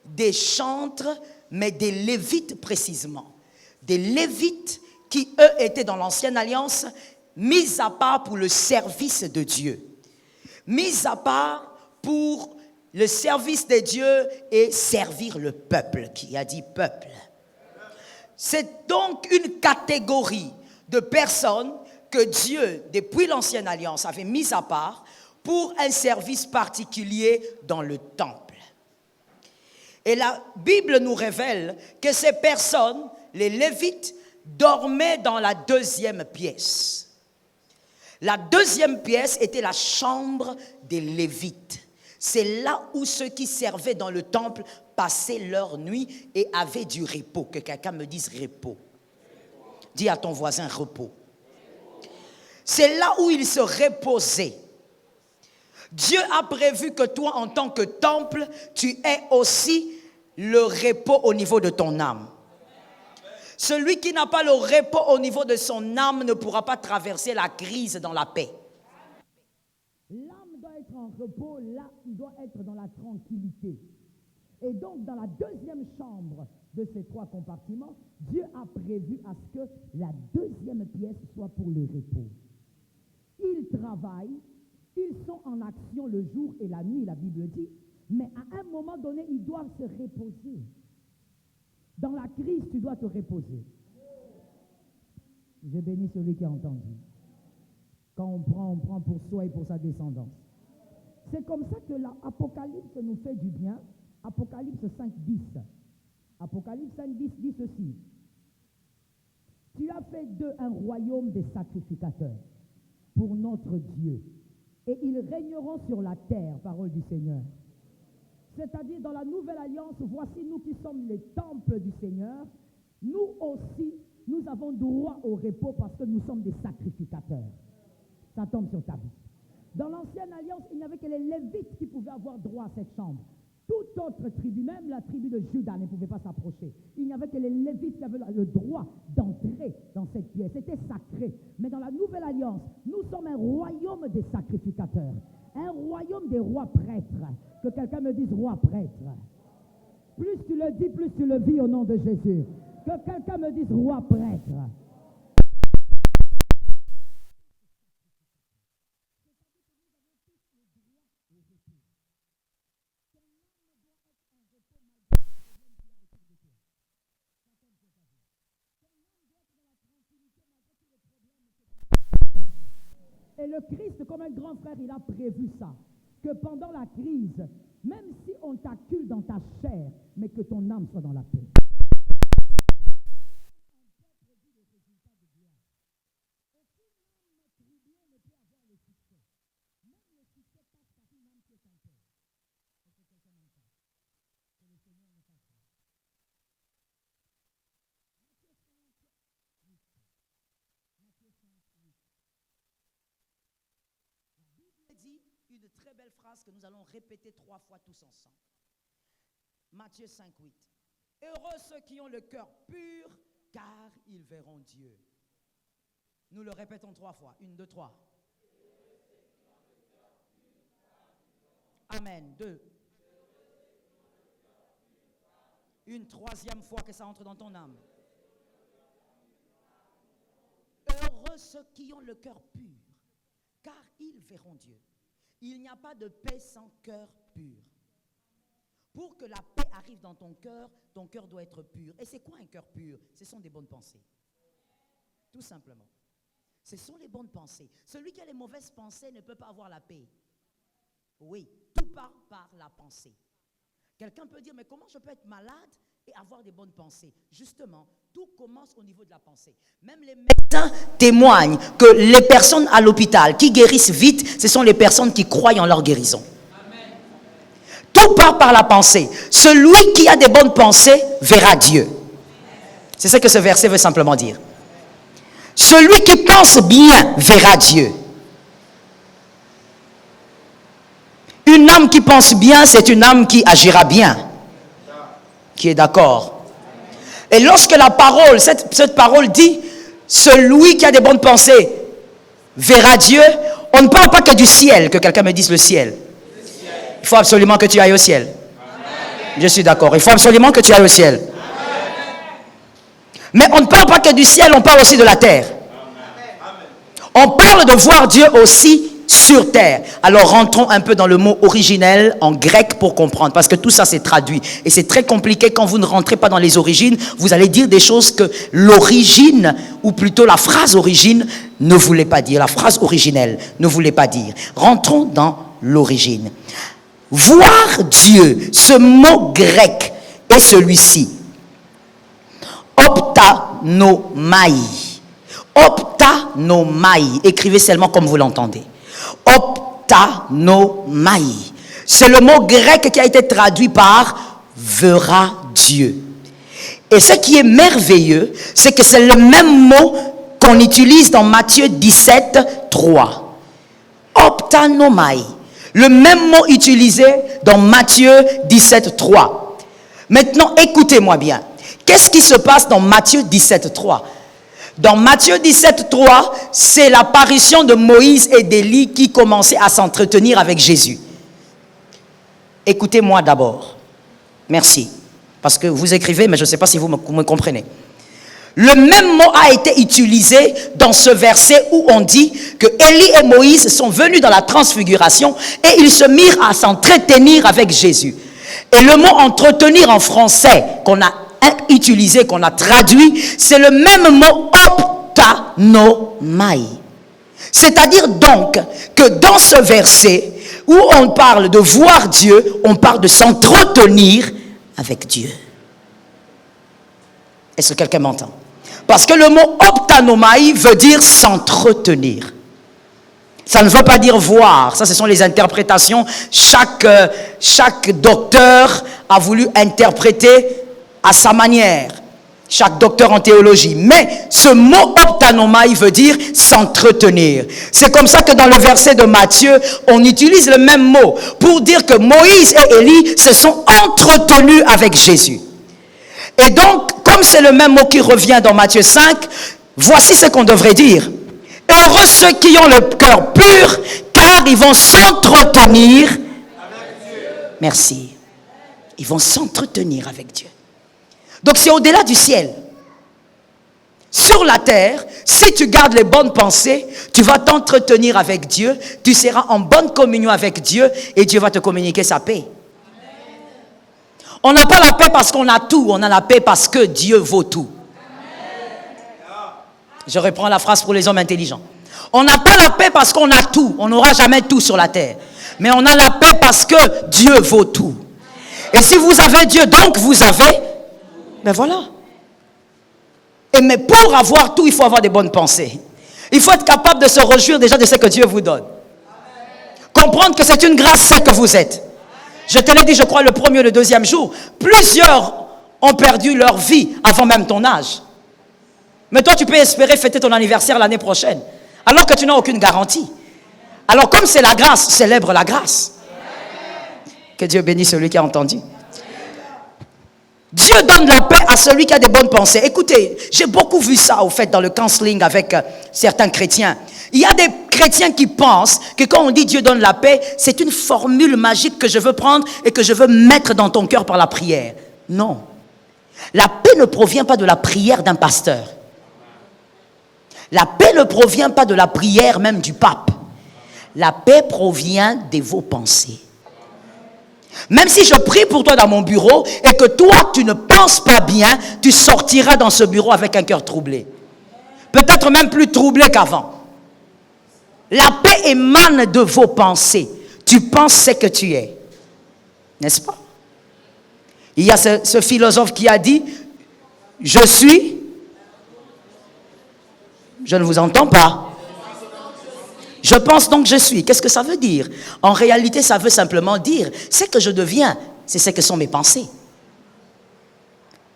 des chantres, mais des Lévites précisément. Des Lévites qui, eux, étaient dans l'Ancienne Alliance, mis à part pour le service de Dieu. Mis à part pour le service de Dieu et servir le peuple. Qui a dit peuple? C'est donc une catégorie de personnes que Dieu, depuis l'Ancienne Alliance, avait mis à part pour un service particulier dans le temple. Et la Bible nous révèle que ces personnes, les Lévites, dormaient dans la deuxième pièce. La deuxième pièce était la chambre des Lévites. C'est là où ceux qui servaient dans le temple passaient leur nuit et avaient du repos. Que quelqu'un me dise repos. Dis à ton voisin repos. C'est là où ils se reposaient. Dieu a prévu que toi, en tant que temple, tu aies aussi le repos au niveau de ton âme. Celui qui n'a pas le repos au niveau de son âme ne pourra pas traverser la crise dans la paix. L'âme doit être en repos, là, il doit être dans la tranquillité. Et donc, dans la deuxième chambre de ces trois compartiments, Dieu a prévu à ce que la deuxième pièce soit pour le repos. Ils travaillent, ils sont en action le jour et la nuit, la Bible dit, mais à un moment donné, ils doivent se reposer. Dans la crise, tu dois te reposer. Je bénis celui qui a entendu. Quand on prend pour soi et pour sa descendance. C'est comme ça que l'Apocalypse nous fait du bien. Apocalypse 5, 10. Apocalypse 5, 10 dit ceci. Tu as fait d'eux un royaume des sacrificateurs pour notre Dieu. Et ils régneront sur la terre, parole du Seigneur. C'est-à-dire dans la nouvelle alliance, voici nous qui sommes les temples du Seigneur. Nous aussi, nous avons droit au repos parce que nous sommes des sacrificateurs. Ça tombe sur ta vie. Dans l'ancienne alliance, il n'y avait que les Lévites qui pouvaient avoir droit à cette chambre. Toute autre tribu, même la tribu de Juda, ne pouvait pas s'approcher. Il n'y avait que les Lévites qui avaient le droit d'entrer dans cette pièce. C'était sacré. Mais dans la nouvelle alliance, nous sommes un royaume des sacrificateurs. Un royaume des rois prêtres. Que quelqu'un me dise roi prêtre. Plus tu le dis, plus tu le vis au nom de Jésus. Que quelqu'un me dise roi prêtre. Et le Christ, comme un grand frère, il a prévu ça. Que pendant la crise, même si on t'accule dans ta chair, mais que ton âme soit dans la paix. Dit une très belle phrase que nous allons répéter 3 fois tous ensemble. Matthieu 5, 8. Heureux ceux qui ont le cœur pur, car ils verront Dieu. Nous le répétons 3 fois. 1, 2, 3. Amen. 2. Une troisième fois que ça entre dans ton âme. Heureux ceux qui ont le cœur pur, car ils verront Dieu. Il n'y a pas de paix sans cœur pur. Pour que la paix arrive dans ton cœur doit être pur. Et c'est quoi un cœur pur? Ce sont des bonnes pensées. Tout simplement. Ce sont les bonnes pensées. Celui qui a les mauvaises pensées ne peut pas avoir la paix. Oui, tout part par la pensée. Quelqu'un peut dire, mais comment je peux être malade et avoir des bonnes pensées? Justement, tout commence au niveau de la pensée. Même les médecins témoignent que les personnes à l'hôpital qui guérissent vite, ce sont les personnes qui croient en leur guérison. Amen. Tout part par la pensée. Celui qui a des bonnes pensées verra Dieu. C'est ce que ce verset veut simplement dire. Celui qui pense bien verra Dieu. Une âme qui pense bien, c'est une âme qui agira bien. Qui est d'accord. Et lorsque la parole, cette parole dit, celui qui a des bonnes pensées verra Dieu, on ne parle pas que du ciel, que quelqu'un me dise le ciel. Il faut absolument que tu ailles au ciel. Amen. Je suis d'accord. Il faut absolument que tu ailles au ciel. Mais on ne parle pas que du ciel, on parle aussi de la terre. On parle de voir Dieu aussi sur terre. Alors rentrons un peu dans le mot originel en grec pour comprendre, parce que tout ça c'est traduit. Et c'est très compliqué quand vous ne rentrez pas dans les origines. Vous allez dire des choses que l'origine, ou plutôt la phrase origine, ne voulait pas dire. La phrase originelle ne voulait pas dire. Rentrons dans l'origine. Voir Dieu, ce mot grec est celui-ci. Optanomai. Optanomai. Écrivez seulement comme vous l'entendez. Optanomai. C'est le mot grec qui a été traduit par verra Dieu. Et ce qui est merveilleux, c'est que c'est le même mot qu'on utilise dans Matthieu 17, 3. Optanomai. Le même mot utilisé dans Matthieu 17, 3. Maintenant, écoutez-moi bien. Qu'est-ce qui se passe dans Matthieu 17, 3? Dans Matthieu 17, 3, c'est l'apparition de Moïse et d'Élie qui commençaient à s'entretenir avec Jésus. Écoutez-moi d'abord. Merci. Parce que vous écrivez, mais je ne sais pas si vous me comprenez. Le même mot a été utilisé dans ce verset où on dit que Élie et Moïse sont venus dans la transfiguration et ils se mirent à s'entretenir avec Jésus. Et le mot entretenir en français qu'on a utilisé, qu'on a traduit, c'est le même mot optanomai. C'est-à-dire donc que dans ce verset où on parle de voir Dieu, on parle de s'entretenir avec Dieu. Est-ce que quelqu'un m'entend? Parce que le mot optanomai veut dire s'entretenir. Ça ne veut pas dire voir. Ça, ce sont les interprétations. Chaque docteur a voulu interpréter à sa manière. Chaque docteur en théologie. Mais ce mot optanomai veut dire s'entretenir. C'est comme ça que dans le verset de Matthieu, on utilise le même mot pour dire que Moïse et Élie se sont entretenus avec Jésus. Et donc, comme c'est le même mot qui revient dans Matthieu 5, voici ce qu'on devrait dire. Heureux ceux qui ont le cœur pur, car ils vont s'entretenir avec Dieu. Merci. Ils vont s'entretenir avec Dieu. Donc c'est au-delà du ciel. Sur la terre, si tu gardes les bonnes pensées, tu vas t'entretenir avec Dieu, tu seras en bonne communion avec Dieu et Dieu va te communiquer sa paix. On n'a pas la paix parce qu'on a tout, on a la paix parce que Dieu vaut tout. Je reprends la phrase pour les hommes intelligents. On n'a pas la paix parce qu'on a tout, on n'aura jamais tout sur la terre. Mais on a la paix parce que Dieu vaut tout. Et si vous avez Dieu, donc vous avez, ben voilà. Et mais pour avoir tout, il faut avoir des bonnes pensées. Il faut être capable de se réjouir déjà de ce que Dieu vous donne. Comprendre que c'est une grâce, ce que vous êtes. Je te l'ai dit, je crois, le premier ou le deuxième jour. Plusieurs ont perdu leur vie avant même ton âge. Mais toi, tu peux espérer fêter ton anniversaire l'année prochaine. Alors que tu n'as aucune garantie. Alors comme c'est la grâce, célèbre la grâce. Que Dieu bénisse celui qui a entendu. Dieu donne la paix à celui qui a des bonnes pensées. Écoutez, j'ai beaucoup vu ça au fait dans le counseling avec certains chrétiens. Il y a des chrétiens qui pensent que quand on dit Dieu donne la paix, c'est une formule magique que je veux prendre et que je veux mettre dans ton cœur par la prière. Non. La paix ne provient pas de la prière d'un pasteur. La paix ne provient pas de la prière même du pape. La paix provient de vos pensées. Même si je prie pour toi dans mon bureau et que toi tu ne penses pas bien, tu sortiras dans ce bureau avec un cœur troublé. Peut-être même plus troublé qu'avant. La paix émane de vos pensées. Tu penses ce que tu es. N'est-ce pas? Il y a ce philosophe qui a dit, je suis... Je ne vous entends pas. Je pense donc je suis. Qu'est-ce que ça veut dire? En réalité, ça veut simplement dire, ce que je deviens, c'est ce que sont mes pensées.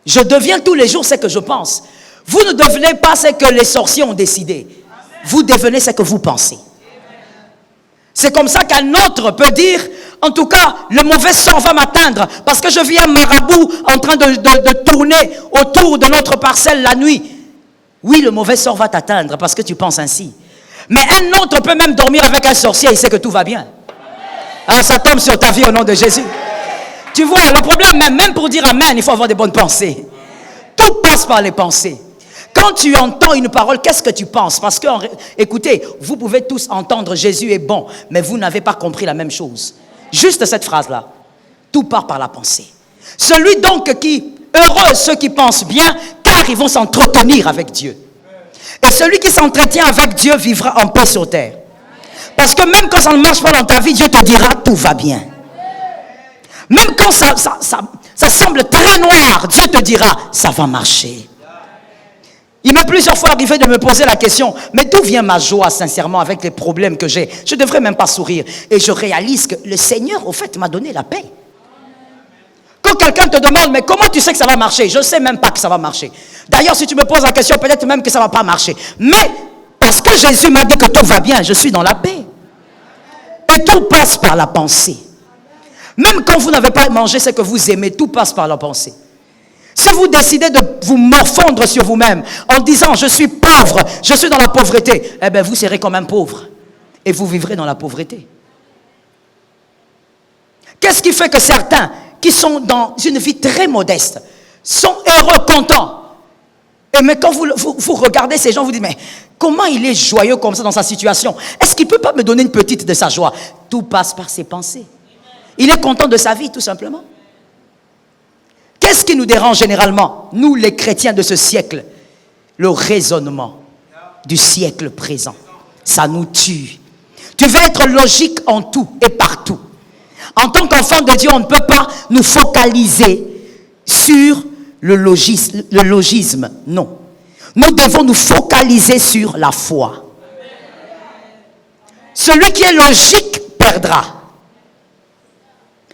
Je deviens tous les jours ce que je pense. Vous ne devenez pas ce que les sorciers ont décidé. Vous devenez ce que vous pensez. C'est comme ça qu'un autre peut dire, en tout cas, le mauvais sort va m'atteindre parce que je vis un marabout en train de tourner autour de notre parcelle la nuit. Oui, le mauvais sort va t'atteindre parce que tu penses ainsi. Mais un autre peut même dormir avec un sorcier, il sait que tout va bien. Alors ça tombe sur ta vie au nom de Jésus. Tu vois, le problème, même pour dire amen, il faut avoir des bonnes pensées. Tout passe par les pensées. Quand tu entends une parole, qu'est-ce que tu penses? Parce que, écoutez, vous pouvez tous entendre Jésus est bon, mais vous n'avez pas compris la même chose. Juste cette phrase-là. Tout part par la pensée. Celui donc qui, heureux ceux qui pensent bien, car ils vont s'entretenir avec Dieu. Et celui qui s'entretient avec Dieu vivra en paix sur terre. Parce que même quand ça ne marche pas dans ta vie, Dieu te dira tout va bien. Même quand ça semble très noir, Dieu te dira ça va marcher. Il m'est plusieurs fois arrivé de me poser la question, mais d'où vient ma joie sincèrement avec les problèmes que j'ai? Je ne devrais même pas sourire. Et je réalise que le Seigneur, au fait, m'a donné la paix. Quand quelqu'un te demande, mais comment tu sais que ça va marcher? Je ne sais même pas que ça va marcher. D'ailleurs, si tu me poses la question, peut-être même que ça ne va pas marcher. Mais, parce que Jésus m'a dit que tout va bien, je suis dans la paix. Et tout passe par la pensée. Même quand vous n'avez pas mangé ce que vous aimez, tout passe par la pensée. Si vous décidez de vous morfondre sur vous-même en disant je suis pauvre, je suis dans la pauvreté, eh bien vous serez quand même pauvre. Et vous vivrez dans la pauvreté. Qu'est-ce qui fait que certains qui sont dans une vie très modeste sont heureux, contents? Et mais quand vous regardez ces gens, vous dites mais comment il est joyeux comme ça dans sa situation? Est-ce qu'il ne peut pas me donner une petite de sa joie? Tout passe par ses pensées. Il est content de sa vie tout simplement. Qu'est-ce qui nous dérange généralement, nous les chrétiens de ce siècle? Le raisonnement du siècle présent. Ça nous tue. Tu veux être logique en tout et partout. En tant qu'enfant de Dieu, on ne peut pas nous focaliser sur le logisme. Non. Nous devons nous focaliser sur la foi. Celui qui est logique perdra.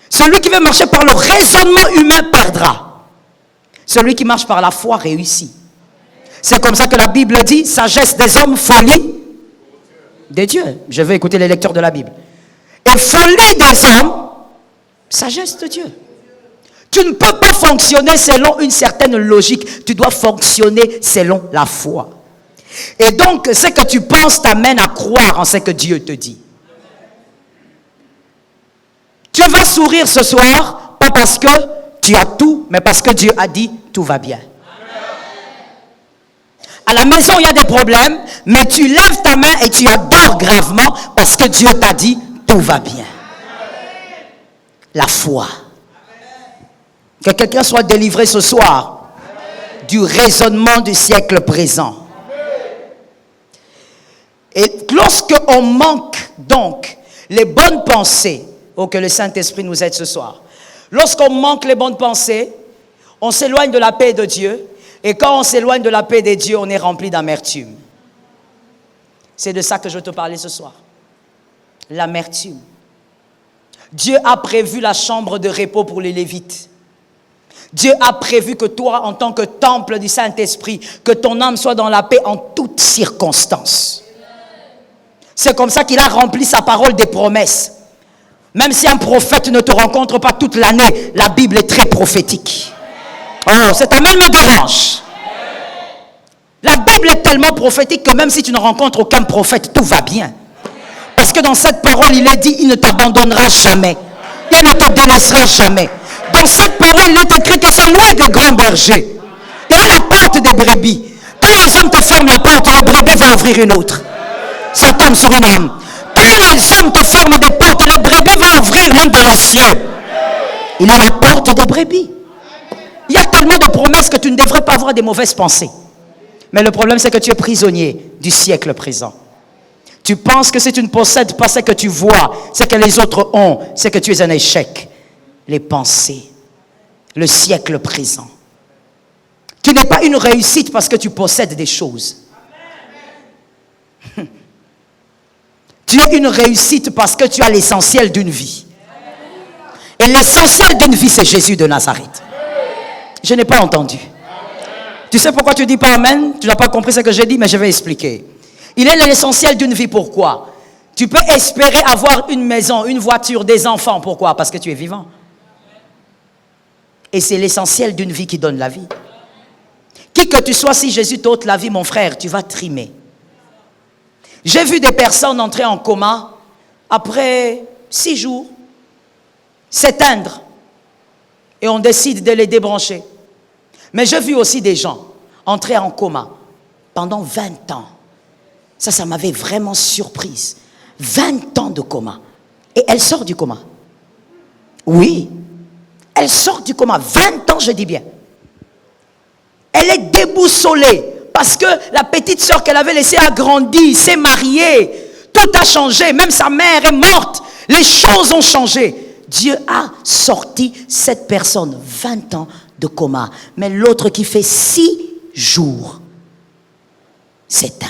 Celui qui veut marcher par le raisonnement humain perdra. Celui qui marche par la foi réussit. C'est comme ça que la Bible dit, sagesse des hommes, folie des dieux. Je vais écouter les lecteurs de la Bible. Et folie des hommes, sagesse de Dieu. Tu ne peux pas fonctionner selon une certaine logique. Tu dois fonctionner selon la foi. Et donc, ce que tu penses t'amène à croire en ce que Dieu te dit. Tu vas sourire ce soir, pas parce que tu as tout, mais parce que Dieu a dit tout va bien. À la maison, il y a des problèmes, mais tu lèves ta main et tu adores gravement parce que Dieu t'a dit tout va bien. La foi. Que quelqu'un soit délivré ce soir du raisonnement du siècle présent. Et lorsque on manque donc les bonnes pensées, oh, que le Saint-Esprit nous aide ce soir. Lorsqu'on manque les bonnes pensées, on s'éloigne de la paix de Dieu. Et quand on s'éloigne de la paix de Dieu, on est rempli d'amertume. C'est de ça que je veux te parler ce soir. L'amertume. Dieu a prévu la chambre de repos pour les Lévites. Dieu a prévu que toi, en tant que temple du Saint-Esprit, que ton âme soit dans la paix en toutes circonstances. C'est comme ça qu'il a rempli sa parole des promesses. Même si un prophète ne te rencontre pas toute l'année, la Bible est très prophétique. Oh, cet amen me dérange. La Bible est tellement prophétique que même si tu ne rencontres aucun prophète, tout va bien. Parce que dans cette parole, il est dit, il ne t'abandonnera jamais. Il ne te délaissera jamais. Dans cette parole, il est écrit que c'est lui le grand berger. Il est la porte des brebis. Quand les hommes te ferment la porte, les brebis vont ouvrir une autre. Ça tombe sur une âme. Quand les hommes te ferment des portes, les brebis vont ouvrir même dans les cieux. Il est la porte des brebis. Il y a tellement de promesses que tu ne devrais pas avoir des mauvaises pensées. Mais le problème, c'est que tu es prisonnier du siècle présent. Tu penses que si tu ne possèdes pas ce que tu vois, ce que les autres ont, c'est que tu es un échec. Les pensées, le siècle présent. Tu n'es pas une réussite parce que tu possèdes des choses. Tu es une réussite parce que tu as l'essentiel d'une vie. Et l'essentiel d'une vie, c'est Jésus de Nazareth. Je n'ai pas entendu. Tu sais pourquoi tu dis pas amen? Tu n'as pas compris ce que j'ai dit, mais je vais expliquer. Il est l'essentiel d'une vie. Pourquoi? Tu peux espérer avoir une maison, une voiture, des enfants. Pourquoi? Parce que tu es vivant. Et c'est l'essentiel d'une vie qui donne la vie. Qui que tu sois, si Jésus t'ôte la vie, mon frère, tu vas trimer. J'ai vu des personnes entrer en coma après 6 jours, s'éteindre. et on décide de les débrancher. Mais j'ai vu aussi des gens entrer en coma pendant 20 ans. Ça m'avait vraiment surprise. 20 ans de coma. Et elle sort du coma. Oui, elle sort du coma. 20 ans, je dis bien. Elle est déboussolée parce que la petite sœur qu'elle avait laissée a grandi, s'est mariée. Tout a changé. Même sa mère est morte. Les choses ont changé. Dieu a sorti cette personne, 20 ans de coma. Mais l'autre qui fait 6 jours s'éteint.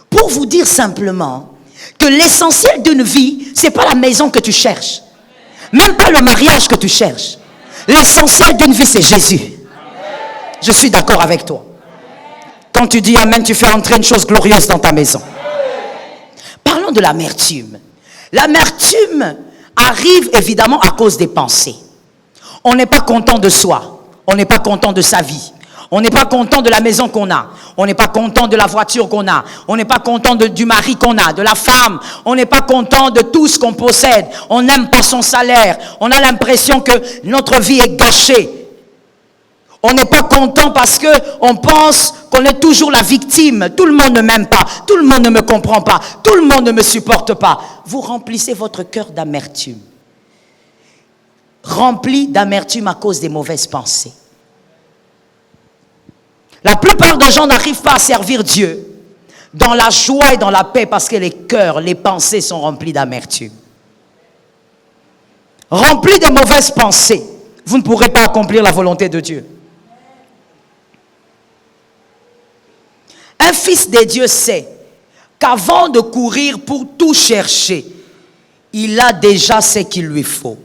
Pour vous dire simplement que l'essentiel d'une vie, ce n'est pas la maison que tu cherches. Même pas le mariage que tu cherches. L'essentiel d'une vie, c'est Jésus. Je suis d'accord avec toi. Quand tu dis Amen, tu fais entrer une chose glorieuse dans ta maison. Parlons de l'amertume. L'amertume arrive évidemment à cause des pensées. On n'est pas content de soi. On n'est pas content de sa vie. On n'est pas content de la maison qu'on a. On n'est pas content de la voiture qu'on a. On n'est pas content du mari qu'on a, de la femme. On n'est pas content de tout ce qu'on possède. On n'aime pas son salaire. On a l'impression que notre vie est gâchée. On n'est pas content parce qu'on pense qu'on est toujours la victime. Tout le monde ne m'aime pas. Tout le monde ne me comprend pas. Tout le monde ne me supporte pas. Vous remplissez votre cœur d'amertume. Rempli d'amertume à cause des mauvaises pensées. La plupart des gens n'arrivent pas à servir Dieu dans la joie et dans la paix parce que les cœurs, les pensées sont remplis d'amertume. Remplis de mauvaises pensées, vous ne pourrez pas accomplir la volonté de Dieu. Un fils de Dieu sait qu'avant de courir pour tout chercher, il a déjà ce qu'il lui faut.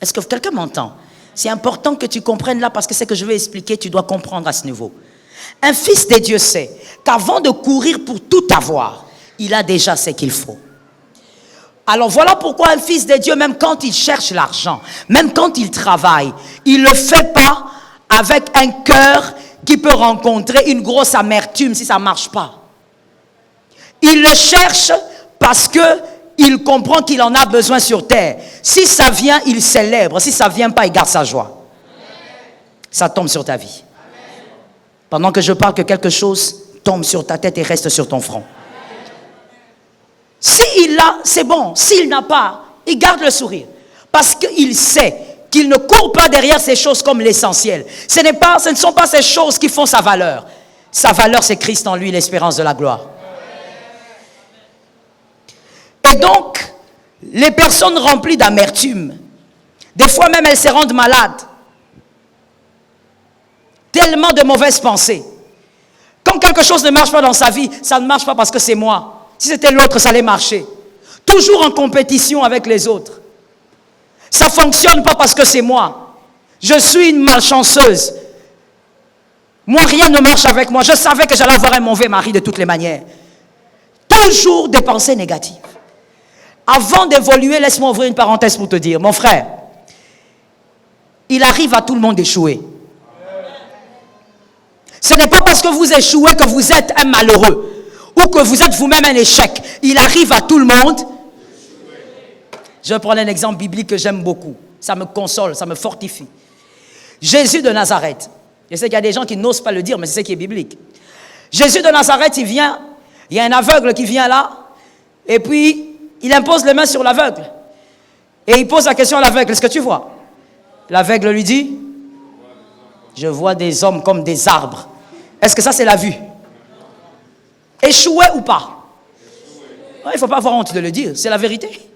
Est-ce que quelqu'un m'entend? C'est important que tu comprennes là parce que ce que je vais expliquer, tu dois comprendre à ce niveau. Un fils de Dieu sait qu'avant de courir pour tout avoir, il a déjà ce qu'il faut. Alors voilà pourquoi un fils de Dieu, même quand il cherche l'argent, même quand il travaille, il ne le fait pas avec un cœur qui peut rencontrer une grosse amertume si ça ne marche pas. Il le cherche parce qu'il comprend qu'il en a besoin sur terre. Si ça vient, il célèbre. Si ça ne vient pas, il garde sa joie. Ça tombe sur ta vie. Pendant que je parle, que quelque chose tombe sur ta tête et reste sur ton front. S'il a, c'est bon. S'il n'a pas, il garde le sourire. Parce qu'il sait qu'il ne court pas derrière ces choses comme l'essentiel. Ce ne sont pas ces choses qui font sa valeur. Sa valeur, c'est Christ en lui, l'espérance de la gloire. Et donc, les personnes remplies d'amertume, des fois même elles se rendent malades. Tellement de mauvaises pensées. Quand quelque chose ne marche pas dans sa vie, ça ne marche pas parce que c'est moi. Si c'était l'autre, ça allait marcher. Toujours en compétition avec les autres. Ça ne fonctionne pas parce que c'est moi. Je suis une malchanceuse. Moi, rien ne marche avec moi. Je savais que j'allais avoir un mauvais mari de toutes les manières. Toujours des pensées négatives. Avant d'évoluer, laisse-moi ouvrir une parenthèse pour te dire, mon frère, il arrive à tout le monde d'échouer. Ce n'est pas parce que vous échouez que vous êtes un malheureux ou que vous êtes vous-même un échec. Il arrive à tout le monde. Je vais prendre un exemple biblique que j'aime beaucoup. Ça me console, ça me fortifie. Jésus de Nazareth. Je sais qu'il y a des gens qui n'osent pas le dire, mais c'est ce qui est biblique. Jésus de Nazareth, il vient, il y a un aveugle qui vient là, et puis il impose les mains sur l'aveugle. Et il pose la question à l'aveugle, est-ce que tu vois? L'aveugle lui dit, je vois des hommes comme des arbres. Est-ce que ça c'est la vue? Échoué ou pas? Il ne faut pas avoir honte de le dire, c'est la vérité.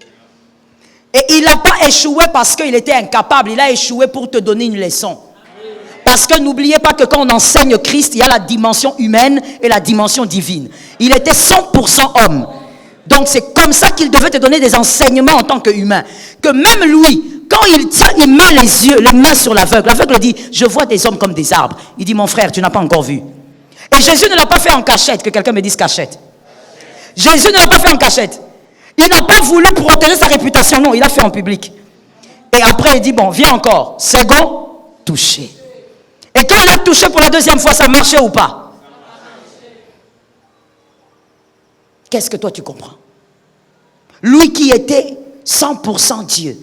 Et il n'a pas échoué parce qu'il était incapable, il a échoué pour te donner une leçon. Parce que n'oubliez pas que quand on enseigne Christ, il y a la dimension humaine et la dimension divine. Il était 100% homme. Donc c'est comme ça qu'il devait te donner des enseignements en tant qu'humain. Que même lui, quand il tient, il met les mains sur l'aveugle. L'aveugle dit, je vois des hommes comme des arbres. Il dit, mon frère, tu n'as pas encore vu. Et Jésus ne l'a pas fait en cachette, que quelqu'un me dise cachette. Jésus ne l'a pas fait en cachette. Il n'a pas voulu protéger sa réputation, non, il l'a fait en public. Et après il dit, bon, viens encore. Second, touché. Et quand il a touché pour la deuxième fois, ça marchait ou pas? Qu'est-ce que toi tu comprends? Lui qui était 100% Dieu,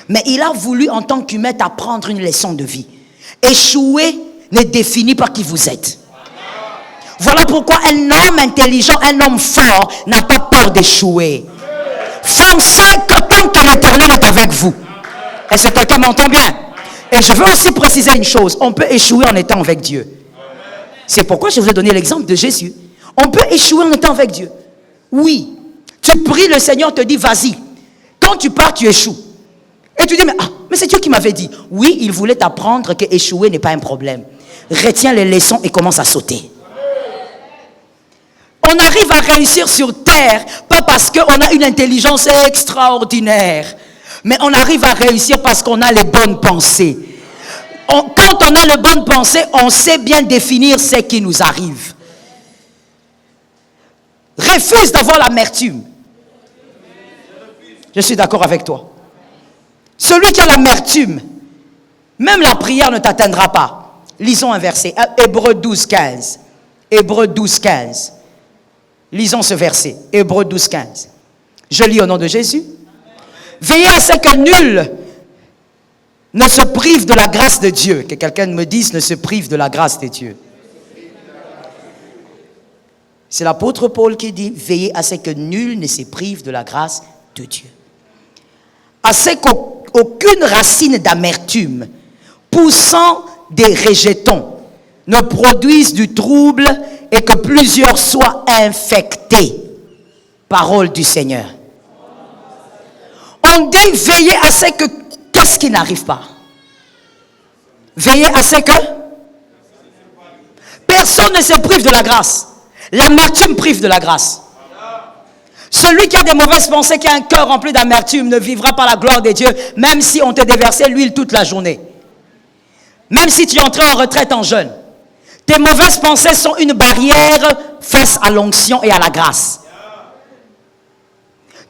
Mais il a voulu, en tant qu'humain, t'apprendre une leçon de vie. Échouer ne définit pas qui vous êtes. Voilà pourquoi un homme intelligent, un homme fort, n'a pas peur d'échouer. Foncez tant que l'Éternel est avec vous. Est-ce que quelqu'un m'entend bien? Et je veux aussi préciser une chose. On peut échouer en étant avec Dieu. C'est pourquoi je vous ai donné l'exemple de Jésus. On peut échouer en étant avec Dieu. Oui. Tu pries, le Seigneur te dit, vas-y. Quand tu pars, tu échoues. Et tu dis, mais c'est Dieu qui m'avait dit. Oui, il voulait t'apprendre que échouer n'est pas un problème. Retiens les leçons et commence à sauter. On arrive à réussir sur terre, pas parce qu'on a une intelligence extraordinaire, mais on arrive à réussir parce qu'on a les bonnes pensées. Quand on a les bonnes pensées, on sait bien définir ce qui nous arrive. Refuse d'avoir l'amertume. Je suis d'accord avec toi. Celui qui a l'amertume, même la prière ne t'atteindra pas. Lisons un verset, Hébreux 12, 15. Hébreux 12, 15. Lisons ce verset, Hébreux 12, 15. Je lis au nom de Jésus. Veillez à ce que nul ne se prive de la grâce de Dieu. Que quelqu'un me dise, ne se prive de la grâce de Dieu. C'est l'apôtre Paul qui dit, veillez à ce que nul ne se prive de la grâce de Dieu. À ce qu'aucune racine d'amertume, poussant des rejetons, ne produise du trouble et que plusieurs soient infectés. Parole du Seigneur. On dit veiller à ce que, qu'est-ce qui n'arrive pas? Veiller à ce que personne ne se prive de la grâce. L'amertume prive de la grâce. Celui qui a des mauvaises pensées, qui a un cœur rempli d'amertume, ne vivra pas la gloire de Dieu, même si on te déversait l'huile toute la journée. Même si tu es entré en retraite en jeûne. Tes mauvaises pensées sont une barrière face à l'onction et à la grâce.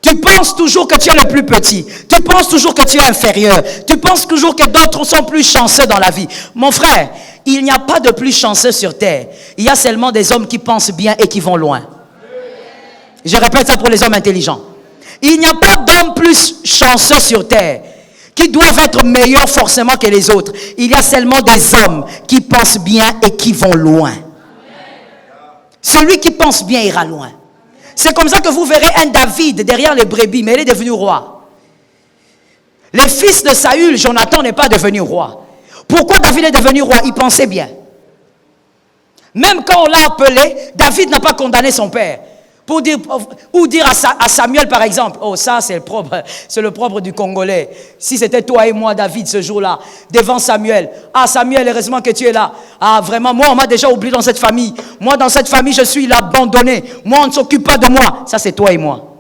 Tu penses toujours que tu es le plus petit. Tu penses toujours que tu es inférieur. Tu penses toujours que d'autres sont plus chanceux dans la vie. Mon frère, il n'y a pas de plus chanceux sur terre. Il y a seulement des hommes qui pensent bien et qui vont loin. Je répète ça pour les hommes intelligents. Il n'y a pas d'hommes plus chanceux sur terre qui doivent être meilleurs forcément que les autres. Il y a seulement des hommes qui pensent bien et qui vont loin. Celui qui pense bien ira loin. C'est comme ça que vous verrez un David derrière les brebis, mais il est devenu roi. Les fils de Saül, Jonathan n'est pas devenu roi. Pourquoi David est devenu roi? Il pensait bien. Même quand on l'a appelé, David n'a pas condamné son père. Pour dire, ou dire à Samuel par exemple, oh ça c'est le propre du Congolais. Si c'était toi et moi David ce jour-là, devant Samuel, ah Samuel, heureusement que tu es là. Ah vraiment, moi on m'a déjà oublié dans cette famille. Moi dans cette famille je suis abandonné. Moi on ne s'occupe pas de moi. Ça c'est toi et moi.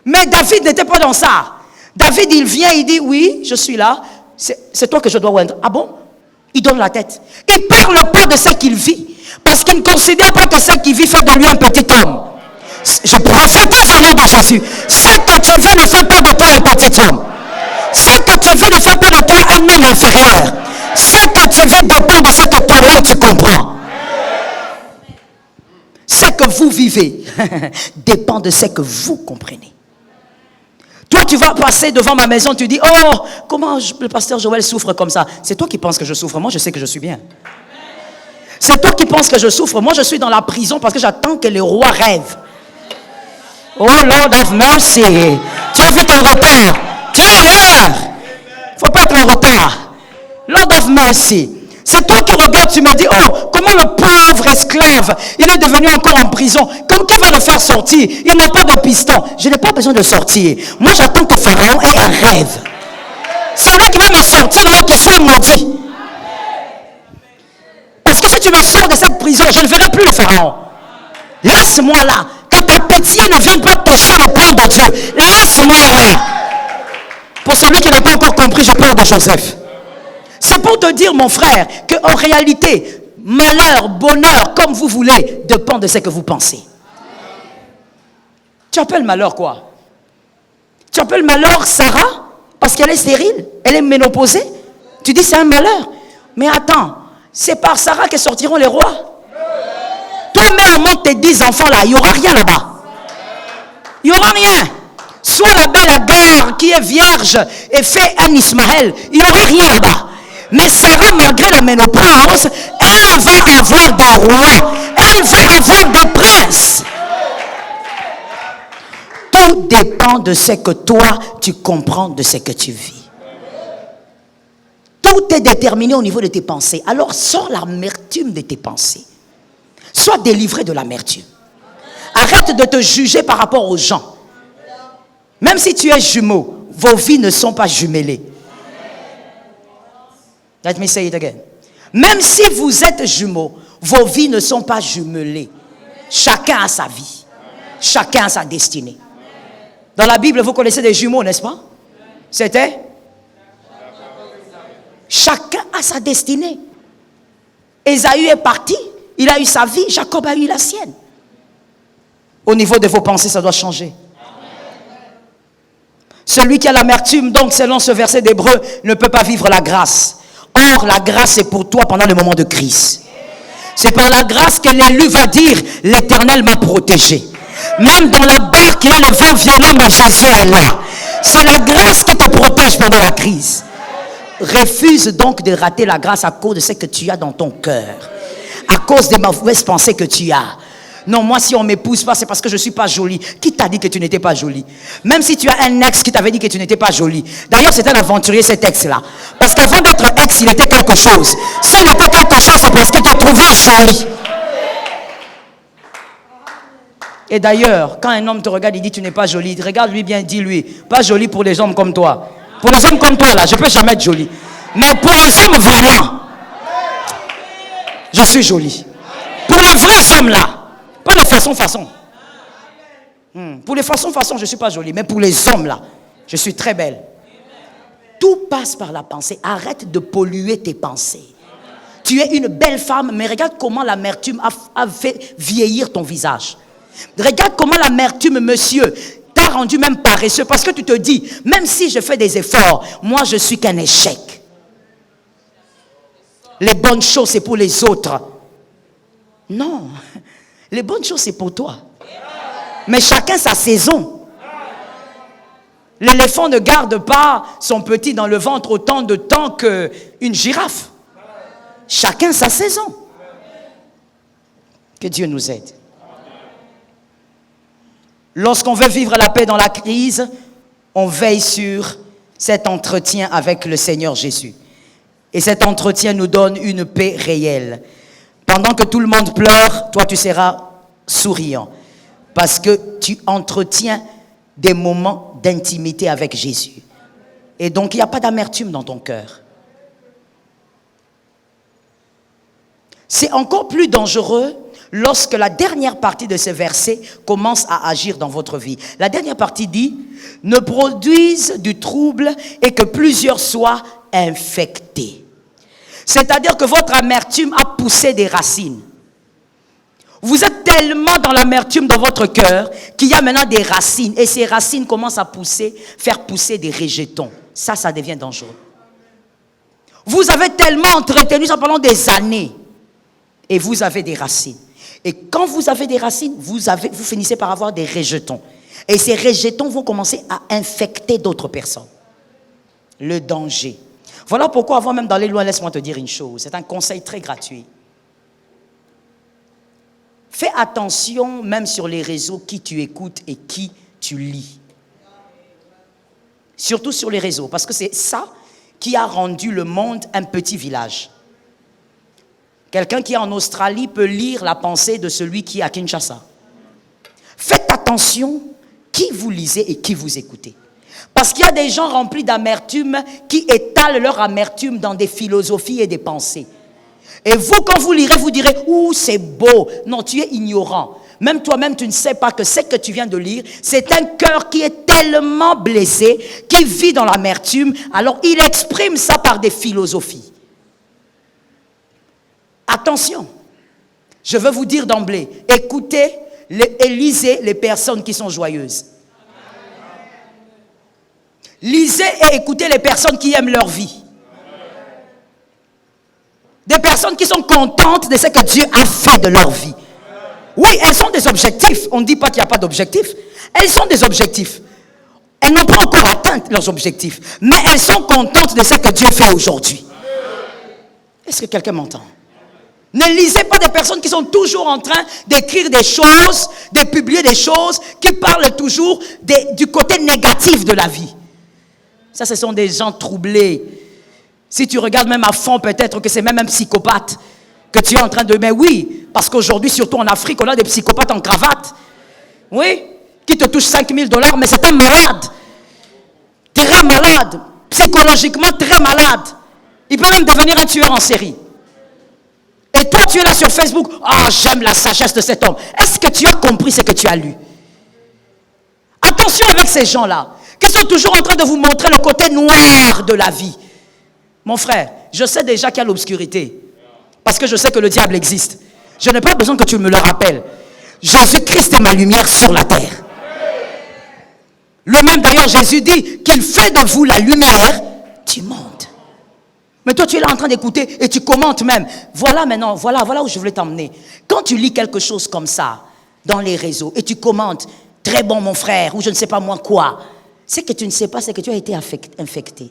Mais David n'était pas dans ça. David il vient, il dit oui je suis là. C'est toi que je dois oindre. Ah bon? Il donne la tête. Il ne parle pas de ce qu'il vit. Parce qu'il ne considère pas que ce qu'il vit fait de lui un petit homme. Je prophétise au nom de Jésus. Ce que tu vis ne fait pas de toi un petit homme. Ce que tu vis ne fait pas de toi un homme inférieur. Ce que tu vis dépend de ce que toi-même tu comprends. Ce que vous vivez dépend de ce que vous comprenez. Toi, tu vas passer devant ma maison, tu dis, oh, comment le pasteur Joël souffre comme ça? C'est toi qui penses que je souffre. Moi, je sais que je suis bien. C'est toi qui penses que je souffre. Moi, je suis dans la prison parce que j'attends que le roi rêve. Oh Lord of mercy. Tu as vu ton retard. Tu es en l'heure. Il ne faut pas être en retard. Lord of mercy. C'est toi qui regardes, tu me dis, oh, comment le pauvre esclave, il est devenu encore en prison. Qui va le faire sortir? Il n'a pas de piston. Je n'ai pas besoin de sortir. Moi, j'attends que Pharaon ait un rêve. C'est lui qui va me sortir là, qu'il soit maudit. Parce que si tu me sors de cette prison, je ne verrai plus le Pharaon. Laisse-moi là. Que ta pitié ne vienne pas toucher le plan de Dieu. Laisse-moi là. Pour celui qui n'a pas encore compris, je parle de Joseph. C'est pour te dire, mon frère, qu'en réalité, malheur, bonheur, comme vous voulez, dépend de ce que vous pensez. Tu appelles malheur quoi? Tu appelles malheur Sarah parce qu'elle est stérile, elle est ménopausée. Tu dis c'est un malheur. Mais attends, c'est par Sarah que sortiront les rois. Toi, mets au monde tes 10 enfants là, il n'y aura rien là-bas. Il n'y aura rien. Soit la belle Agar qui est vierge et fait un Ismaël, il n'y aura rien là-bas. Mais Sarah, malgré la ménopause, elle va avoir des rois, elle va avoir des princes. Tout dépend de ce que toi, tu comprends de ce que tu vis. Tout est déterminé au niveau de tes pensées. Alors, sors l'amertume de tes pensées. Sois délivré de l'amertume. Arrête de te juger par rapport aux gens. Même si tu es jumeau, vos vies ne sont pas jumelées. Let me say it again. Même si vous êtes jumeaux, vos vies ne sont pas jumelées. Chacun a sa vie. Chacun a sa destinée. Dans la Bible, vous connaissez des jumeaux, n'est-ce pas? C'était? Chacun a sa destinée. Ésaü est parti, il a eu sa vie, Jacob a eu la sienne. Au niveau de vos pensées, ça doit changer. Celui qui a l'amertume, donc, selon ce verset d'Hébreu, ne peut pas vivre la grâce. Or, la grâce est pour toi pendant le moment de crise. C'est par la grâce que l'élu va dire, l'Éternel m'a protégé. Même dans la barque, il y a le vent violent, mais Jésus est là. C'est la grâce qui te protège pendant la crise. Refuse donc de rater la grâce à cause de ce que tu as dans ton cœur. À cause des mauvaises pensées que tu as. Non, moi, si on ne m'épouse pas, c'est parce que je ne suis pas jolie. Qui t'a dit que tu n'étais pas jolie? Même si tu as un ex qui t'avait dit que tu n'étais pas jolie. D'ailleurs, c'est un aventurier, cet ex-là. Parce qu'avant d'être ex, il était quelque chose. S'il n'était quelque chose, c'est parce qu'il te trouvait jolie. Et d'ailleurs, quand un homme te regarde, il dit tu n'es pas jolie. Regarde-lui bien, dis-lui, pas jolie pour les hommes comme toi. Pour les hommes comme toi, là, je ne peux jamais être jolie. Mais pour les hommes vraiment, je suis jolie. Pour les vrais hommes, là. Pas de façon. Pour les façons, je ne suis pas jolie. Mais pour les hommes, là, je suis très belle. Tout passe par la pensée. Arrête de polluer tes pensées. Tu es une belle femme, mais regarde comment l'amertume a fait vieillir ton visage. Regarde comment l'amertume, monsieur, t'a rendu même paresseux. Parce que tu te dis, même si je fais des efforts, moi, je suis qu'un échec. Les bonnes choses, c'est pour les autres. Non. Les bonnes choses, c'est pour toi. Mais chacun sa saison. L'éléphant ne garde pas son petit dans le ventre autant de temps qu'une girafe. Chacun sa saison. Que Dieu nous aide. Lorsqu'on veut vivre la paix dans la crise, on veille sur cet entretien avec le Seigneur Jésus. Et cet entretien nous donne une paix réelle. Pendant que tout le monde pleure, toi tu seras souriant. Parce que tu entretiens des moments d'intimité avec Jésus. Et donc il n'y a pas d'amertume dans ton cœur. C'est encore plus dangereux lorsque la dernière partie de ce verset commence à agir dans votre vie. La dernière partie dit, ne produisent du trouble et que plusieurs soient infectés. C'est-à-dire que votre amertume a poussé des racines. Vous êtes tellement dans l'amertume dans votre cœur qu'il y a maintenant des racines. Et ces racines commencent à pousser, faire pousser des rejetons. Ça devient dangereux. Vous avez tellement entretenu ça pendant des années. Et vous avez des racines. Et quand vous avez des racines, vous finissez par avoir des rejetons. Et ces rejetons vont commencer à infecter d'autres personnes. Le danger. Voilà pourquoi, avant même d'aller loin, laisse-moi te dire une chose. C'est un conseil très gratuit. Fais attention, même sur les réseaux, qui tu écoutes et qui tu lis. Surtout sur les réseaux, parce que c'est ça qui a rendu le monde un petit village. Quelqu'un qui est en Australie peut lire la pensée de celui qui est à Kinshasa. Faites attention qui vous lisez et qui vous écoutez. Parce qu'il y a des gens remplis d'amertume qui étalent leur amertume dans des philosophies et des pensées. Et vous, quand vous lirez, vous direz « Ouh, c'est beau ». Non, tu es ignorant. Même toi-même, tu ne sais pas que ce que tu viens de lire, c'est un cœur qui est tellement blessé, qui vit dans l'amertume. Alors, il exprime ça par des philosophies. Attention, je veux vous dire d'emblée, écoutez et lisez les personnes qui sont joyeuses. Lisez et écoutez les personnes qui aiment leur vie. Des personnes qui sont contentes de ce que Dieu a fait de leur vie. Oui, elles ont des objectifs. On ne dit pas qu'il n'y a pas d'objectifs. Elles ont des objectifs. Elles n'ont pas encore atteint leurs objectifs, mais elles sont contentes de ce que Dieu fait aujourd'hui. Est-ce que quelqu'un m'entend? Ne lisez pas des personnes qui sont toujours en train d'écrire des choses, de publier des choses, qui parlent toujours du côté négatif de la vie. Ça, ce sont des gens troublés. Si tu regardes même à fond, peut-être que c'est même un psychopathe que tu es en train de... Mais oui, parce qu'aujourd'hui, surtout en Afrique, on a des psychopathes en cravate. Oui, qui te touchent $5,000, mais c'est un malade. Très malade. Psychologiquement très malade. Il peut même devenir un tueur en série. Et toi, tu es là sur Facebook. Ah, j'aime la sagesse de cet homme. Est-ce que tu as compris ce que tu as lu? Attention avec ces gens-là, qui sont toujours en train de vous montrer le côté noir de la vie. Mon frère, je sais déjà qu'il y a l'obscurité. Parce que je sais que le diable existe. Je n'ai pas besoin que tu me le rappelles. Jésus-Christ est ma lumière sur la terre. Lui-même d'ailleurs, Jésus dit qu'il fait de vous la lumière du monde. Mais toi, tu es là en train d'écouter et tu commentes même. Voilà maintenant, voilà où je voulais t'emmener. Quand tu lis quelque chose comme ça dans les réseaux et tu commentes, très bon mon frère, ou je ne sais pas moi quoi, c'est que tu ne sais pas, c'est que tu as été infecté.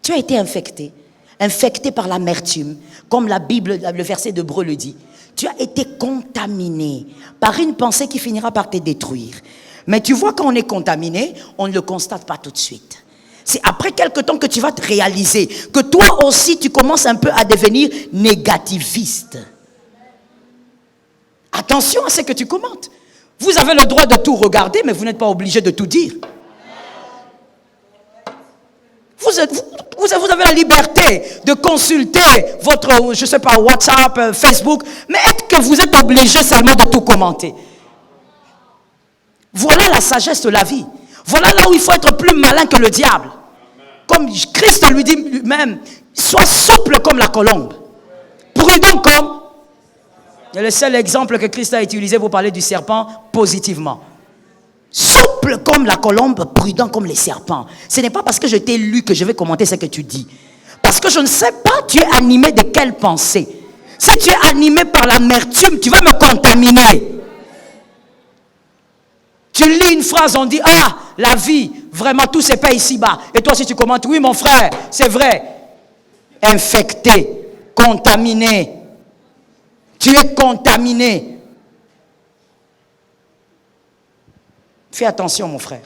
Tu as été infecté par l'amertume, comme la Bible, le verset d'Hébreux le dit. Tu as été contaminé par une pensée qui finira par te détruire. Mais tu vois, quand on est contaminé, on ne le constate pas tout de suite. C'est après quelque temps que tu vas te réaliser que toi aussi, tu commences un peu à devenir négativiste. Attention à ce que tu commentes. Vous avez le droit de tout regarder, mais vous n'êtes pas obligé de tout dire. Vous avez la liberté de consulter votre, je ne sais pas, WhatsApp, Facebook, mais est-ce que vous êtes obligé seulement de tout commenter? Voilà la sagesse de la vie. Voilà là où il faut être plus malin que le diable. Comme Christ lui dit lui-même, sois souple comme la colombe, prudent comme... C'est le seul exemple que Christ a utilisé pour parler du serpent positivement. Souple comme la colombe, prudent comme les serpents. Ce n'est pas parce que je t'ai lu que je vais commenter ce que tu dis. Parce que je ne sais pas, tu es animé de quelle pensée. Si tu es animé par l'amertume, tu vas me contaminer. Tu lis une phrase, on dit, ah, la vie, vraiment, tout se paie ici-bas. Et toi, si tu commentes, oui, mon frère, c'est vrai. Infecté, contaminé. Tu es contaminé. Fais attention, mon frère.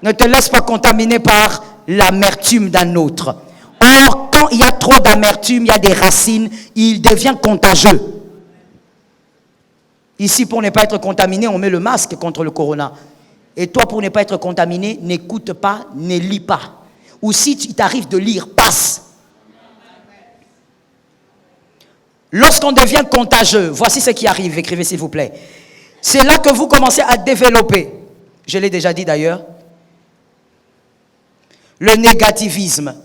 Ne te laisse pas contaminer par l'amertume d'un autre. Or, quand il y a trop d'amertume, il y a des racines, il devient contagieux. Ici, pour ne pas être contaminé, on met le masque contre le corona. Et toi, pour ne pas être contaminé, n'écoute pas, ne lis pas. Ou si il t'arrive de lire, passe. Lorsqu'on devient contagieux, voici ce qui arrive, écrivez s'il vous plaît. C'est là que vous commencez à développer, je l'ai déjà dit d'ailleurs, le négativisme.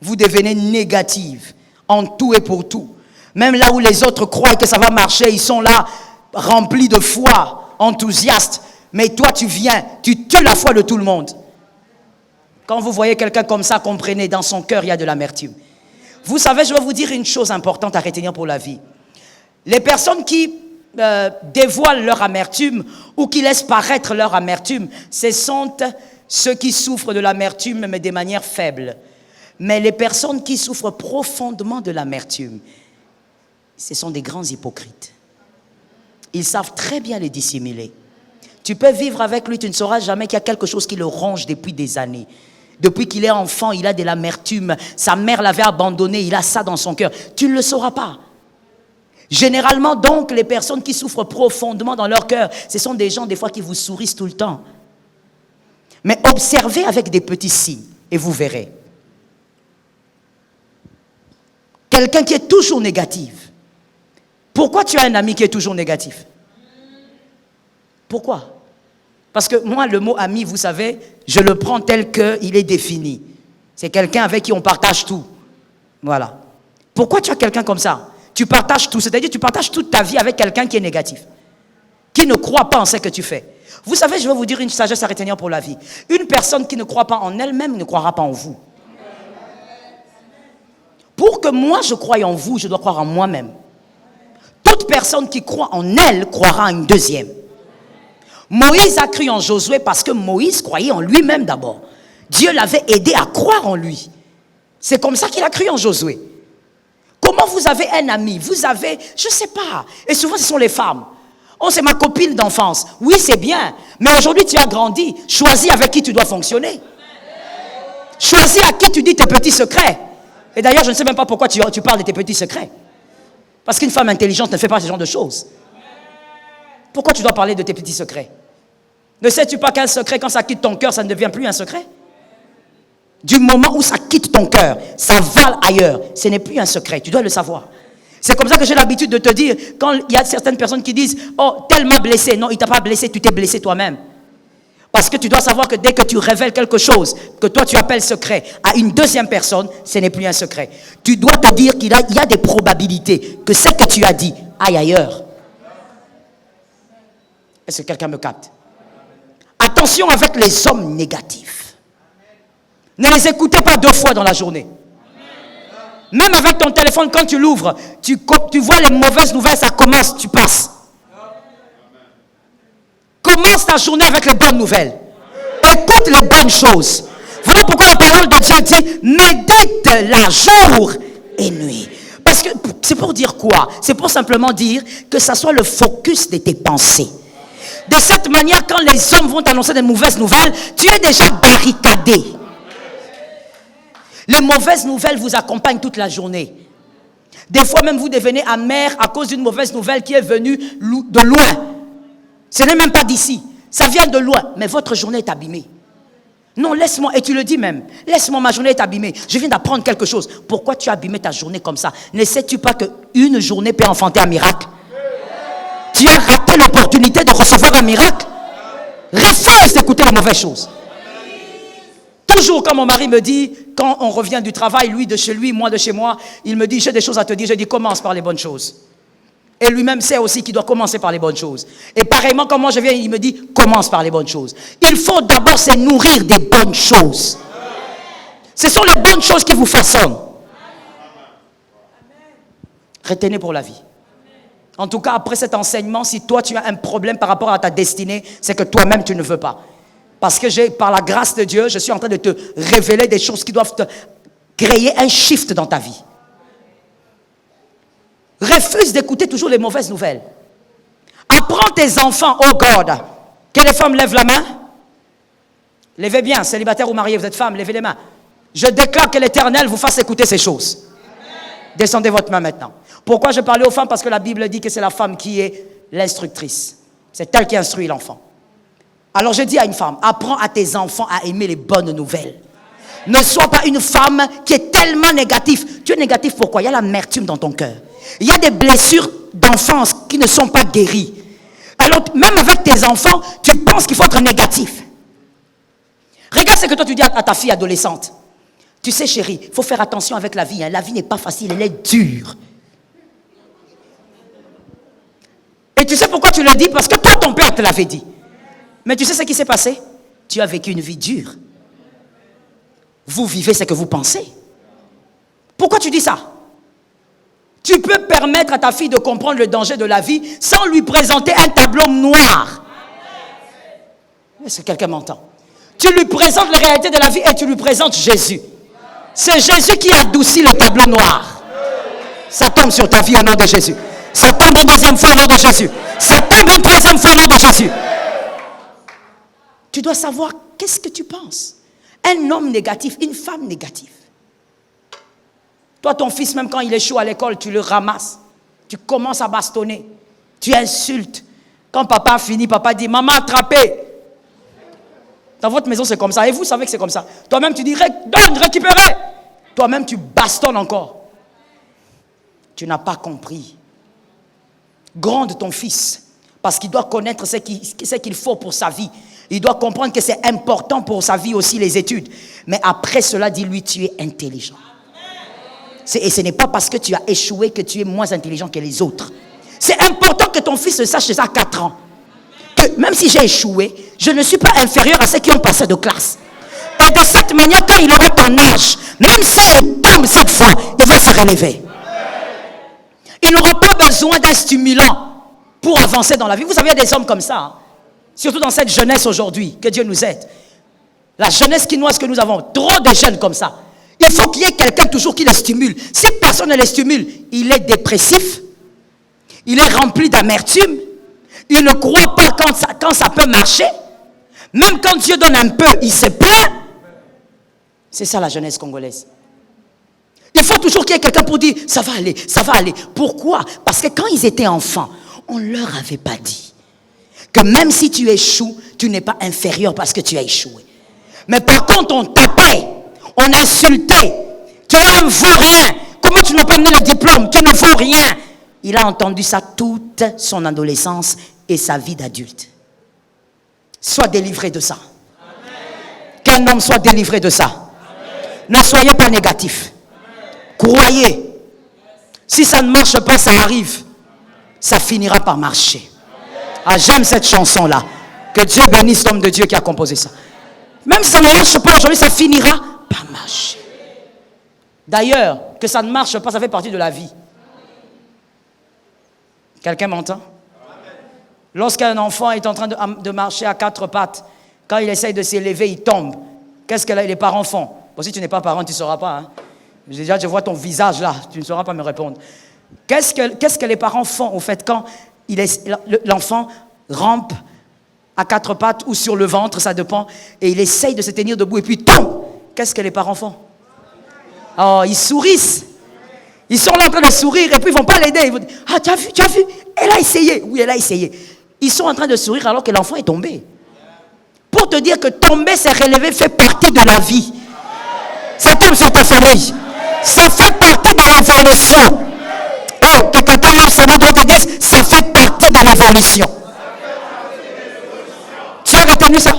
Vous devenez négative en tout et pour tout. Même là où les autres croient que ça va marcher, ils sont là remplis de foi, enthousiastes. Mais toi, tu viens, tu tues la foi de tout le monde. Quand vous voyez quelqu'un comme ça, comprenez, dans son cœur, il y a de l'amertume. Vous savez, je vais vous dire une chose importante à retenir pour la vie. Les personnes qui dévoilent leur amertume ou qui laissent paraître leur amertume, ce sont ceux qui souffrent de l'amertume, mais de manière faible. Mais les personnes qui souffrent profondément de l'amertume, ce sont des grands hypocrites. Ils savent très bien les dissimuler. Tu peux vivre avec lui, tu ne sauras jamais qu'il y a quelque chose qui le ronge depuis des années. Depuis qu'il est enfant, il a de l'amertume. Sa mère l'avait abandonné, il a ça dans son cœur. Tu ne le sauras pas. Généralement, donc, les personnes qui souffrent profondément dans leur cœur, ce sont des gens, des fois, qui vous sourissent tout le temps. Mais observez avec des petits signes et vous verrez. Quelqu'un qui est toujours négatif. Pourquoi tu as un ami qui est toujours négatif? Pourquoi? Parce que moi, le mot ami, vous savez, je le prends tel qu'il est défini. C'est quelqu'un avec qui on partage tout. Voilà. Pourquoi tu as quelqu'un comme ça? Tu partages tout, c'est-à-dire tu partages toute ta vie avec quelqu'un qui est négatif, qui ne croit pas en ce que tu fais. Vous savez, je vais vous dire une sagesse à retenir pour la vie. Une personne qui ne croit pas en elle-même ne croira pas en vous. Pour que moi je croie en vous, je dois croire en moi-même. Toute personne qui croit en elle croira en une deuxième. Moïse a cru en Josué parce que Moïse croyait en lui-même d'abord. Dieu l'avait aidé à croire en lui. C'est comme ça qu'il a cru en Josué. Comment vous avez un ami? Vous avez, je ne sais pas. Et souvent, ce sont les femmes. Oh, c'est ma copine d'enfance. Oui, c'est bien. Mais aujourd'hui, tu as grandi. Choisis avec qui tu dois fonctionner. Choisis à qui tu dis tes petits secrets. Et d'ailleurs, je ne sais même pas pourquoi tu parles de tes petits secrets. Parce qu'une femme intelligente ne fait pas ce genre de choses. Pourquoi tu dois parler de tes petits secrets? Ne sais-tu pas qu'un secret, quand ça quitte ton cœur, ça ne devient plus un secret? Du moment où ça quitte ton cœur, ça va ailleurs, ce n'est plus un secret, tu dois le savoir. C'est comme ça que j'ai l'habitude de te dire, quand il y a certaines personnes qui disent « Oh, tel m'a blessé ». Non, il ne t'a pas blessé, tu t'es blessé toi-même. Parce que tu dois savoir que dès que tu révèles quelque chose, que toi tu appelles secret, à une deuxième personne, ce n'est plus un secret. Tu dois te dire qu'il y a des probabilités que ce que tu as dit aille ailleurs. Est-ce que quelqu'un me capte? Attention avec les hommes négatifs. Ne les écoutez pas 2 fois dans la journée. Même avec ton téléphone, quand tu l'ouvres, tu vois les mauvaises nouvelles, ça commence, tu passes. Commence ta journée avec les bonnes nouvelles. Écoute les bonnes choses. Voilà pourquoi la parole de Dieu dit, médite-la jour et nuit. Parce que c'est pour dire quoi? C'est pour simplement dire que ça soit le focus de tes pensées. De cette manière, quand les hommes vont t'annoncer des mauvaises nouvelles, tu es déjà barricadé. Les mauvaises nouvelles vous accompagnent toute la journée. Des fois même, vous devenez amer à cause d'une mauvaise nouvelle qui est venue de loin. Ce n'est même pas d'ici. Ça vient de loin. Mais votre journée est abîmée. Non, laisse-moi, et tu le dis même, laisse-moi, ma journée est abîmée. Je viens d'apprendre quelque chose. Pourquoi tu as abîmé ta journée comme ça? Ne sais-tu pas qu'une journée peut enfanter un miracle? Tu as raté l'opportunité de recevoir un miracle. Refuse d'écouter les mauvaises choses. Toujours quand mon mari me dit, quand on revient du travail, lui de chez lui, moi de chez moi, il me dit, j'ai des choses à te dire. Je dis, commence par les bonnes choses. Et lui-même sait aussi qu'il doit commencer par les bonnes choses. Et pareillement, quand moi je viens, il me dit, commence par les bonnes choses. Il faut d'abord se nourrir des bonnes choses. Ce sont les bonnes choses qui vous façonnent. Retenez pour la vie. En tout cas, après cet enseignement, si toi tu as un problème par rapport à ta destinée, c'est que toi-même tu ne veux pas. Parce que par la grâce de Dieu, je suis en train de te révéler des choses qui doivent te créer un shift dans ta vie. Refuse d'écouter toujours les mauvaises nouvelles. Apprends tes enfants, oh God. Que les femmes lèvent la main. Levez bien, célibataire ou marié, vous êtes femme, levez les mains. Je déclare que l'Éternel vous fasse écouter ces choses. Descendez votre main maintenant. Pourquoi je parlais aux femmes? Parce que la Bible dit que c'est la femme qui est l'instructrice. C'est elle qui instruit l'enfant. Alors je dis à une femme, apprends à tes enfants à aimer les bonnes nouvelles. Ne sois pas une femme qui est tellement négative. Tu es négatif pourquoi? Il y a l'amertume dans ton cœur. Il y a des blessures d'enfance qui ne sont pas guéries. Alors même avec tes enfants, tu penses qu'il faut être négatif. Regarde ce que toi tu dis à ta fille adolescente. Tu sais chérie, il faut faire attention avec la vie. Hein. La vie n'est pas facile, elle est dure. Et tu sais pourquoi tu le dis? Parce que toi ton père te l'avait dit. Mais tu sais ce qui s'est passé? Tu as vécu une vie dure. Vous vivez ce que vous pensez. Pourquoi tu dis ça? Tu peux permettre à ta fille de comprendre le danger de la vie sans lui présenter un tableau noir. Est-ce que quelqu'un m'entend? Tu lui présentes la réalité de la vie et tu lui présentes Jésus. C'est Jésus qui adoucit le tableau noir. Ça tombe sur ta vie au nom de Jésus. Ça tombe une deuxième fois au nom de Jésus. Ça tombe une troisième fois au nom de Jésus. Tu dois savoir qu'est-ce que tu penses. Un homme négatif, une femme négative. Toi, ton fils, même quand il échoue à l'école, tu le ramasses. Tu commences à bastonner. Tu insultes. Quand papa finit, papa dit, maman attrapé. Dans votre maison, c'est comme ça. Et vous savez que c'est comme ça. Toi-même, tu dis, donne, récupérez. Toi-même, tu bastonnes encore. Tu n'as pas compris. Gronde ton fils. Parce qu'il doit connaître ce qu'il faut pour sa vie. Il doit comprendre que c'est important pour sa vie aussi, les études. Mais après cela, dis-lui, tu es intelligent. Et ce n'est pas parce que tu as échoué que tu es moins intelligent que les autres. C'est important que ton fils le sache à 4 ans. Que même si j'ai échoué, je ne suis pas inférieur à ceux qui ont passé de classe. Et de cette manière, quand il aura ton âge, même s'il tombe cette fois, il va se relever. Il n'aura pas besoin d'un stimulant pour avancer dans la vie. Vous savez, il y a des hommes comme ça. Hein. Surtout dans cette jeunesse aujourd'hui, que Dieu nous aide. La jeunesse quinoise que nous avons, trop de jeunes comme ça. Il faut qu'il y ait quelqu'un toujours qui les stimule. Si personne ne les stimule, il est dépressif, il est rempli d'amertume, il ne croit pas quand ça peut marcher. Même quand Dieu donne un peu, il se plaint. C'est ça la jeunesse congolaise. Il faut toujours qu'il y ait quelqu'un pour dire, ça va aller, ça va aller. Pourquoi? Parce que quand ils étaient enfants, on ne leur avait pas dit que même si tu échoues, tu n'es pas inférieur parce que tu as échoué. Mais par contre, on tapait, on insultait. Tu es un vaurien. Comment tu n'as pas amené le diplôme? Tu ne vaux rien. Il a entendu ça toute son adolescence et sa vie d'adulte. Sois délivré de ça. Qu'un homme soit délivré de ça. Amen. Ne soyez pas négatif. Croyez. Si ça ne marche pas, ça arrive. Ça finira par marcher. Ah, j'aime cette chanson-là. Que Dieu bénisse l'homme de Dieu qui a composé ça. Même si ça ne marche pas aujourd'hui, ça finira par marcher. D'ailleurs, que ça ne marche pas, ça fait partie de la vie. Quelqu'un m'entend? Lorsqu'un enfant est en train de marcher à quatre pattes, quand il essaye de s'élever, il tombe. Qu'est-ce que les parents font? Bon, si tu n'es pas parent, tu ne sauras pas. Hein? Déjà, je vois ton visage là, tu ne sauras pas me répondre. Qu'est-ce que les parents font au fait quand l'enfant rampe à quatre pattes ou sur le ventre, ça dépend, et il essaye de se tenir debout et puis tombe? Qu'est-ce que les parents font? Oh, ils sourissent. Ils sont là en train de sourire et puis ils ne vont pas l'aider. Ils vont dire, ah, tu as vu, elle a essayé. Oui, elle a essayé. Ils sont en train de sourire alors que l'enfant est tombé. Pour te dire que tomber, se relever fait partie de la vie. Ça tombe sur ta famille. Ça fait partie de l'évolution. Oh, que quelqu'un lève sa main, te dise, ça fait partie de l'évolution. Tu as retenu ça?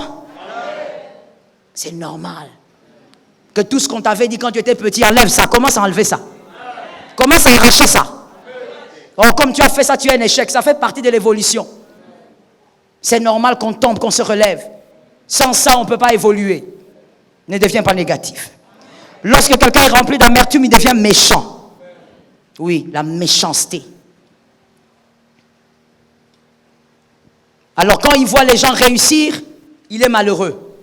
C'est normal. Que tout ce qu'on t'avait dit quand tu étais petit, enlève ça. Commence à enlever ça. Commence à arracher ça. Oh, comme tu as fait ça, tu es un échec. Ça fait partie de l'évolution. C'est normal qu'on tombe, qu'on se relève. Sans ça, on ne peut pas évoluer. Ne deviens pas négatif. Lorsque quelqu'un est rempli d'amertume, il devient méchant. Oui, la méchanceté. Alors quand il voit les gens réussir, il est malheureux.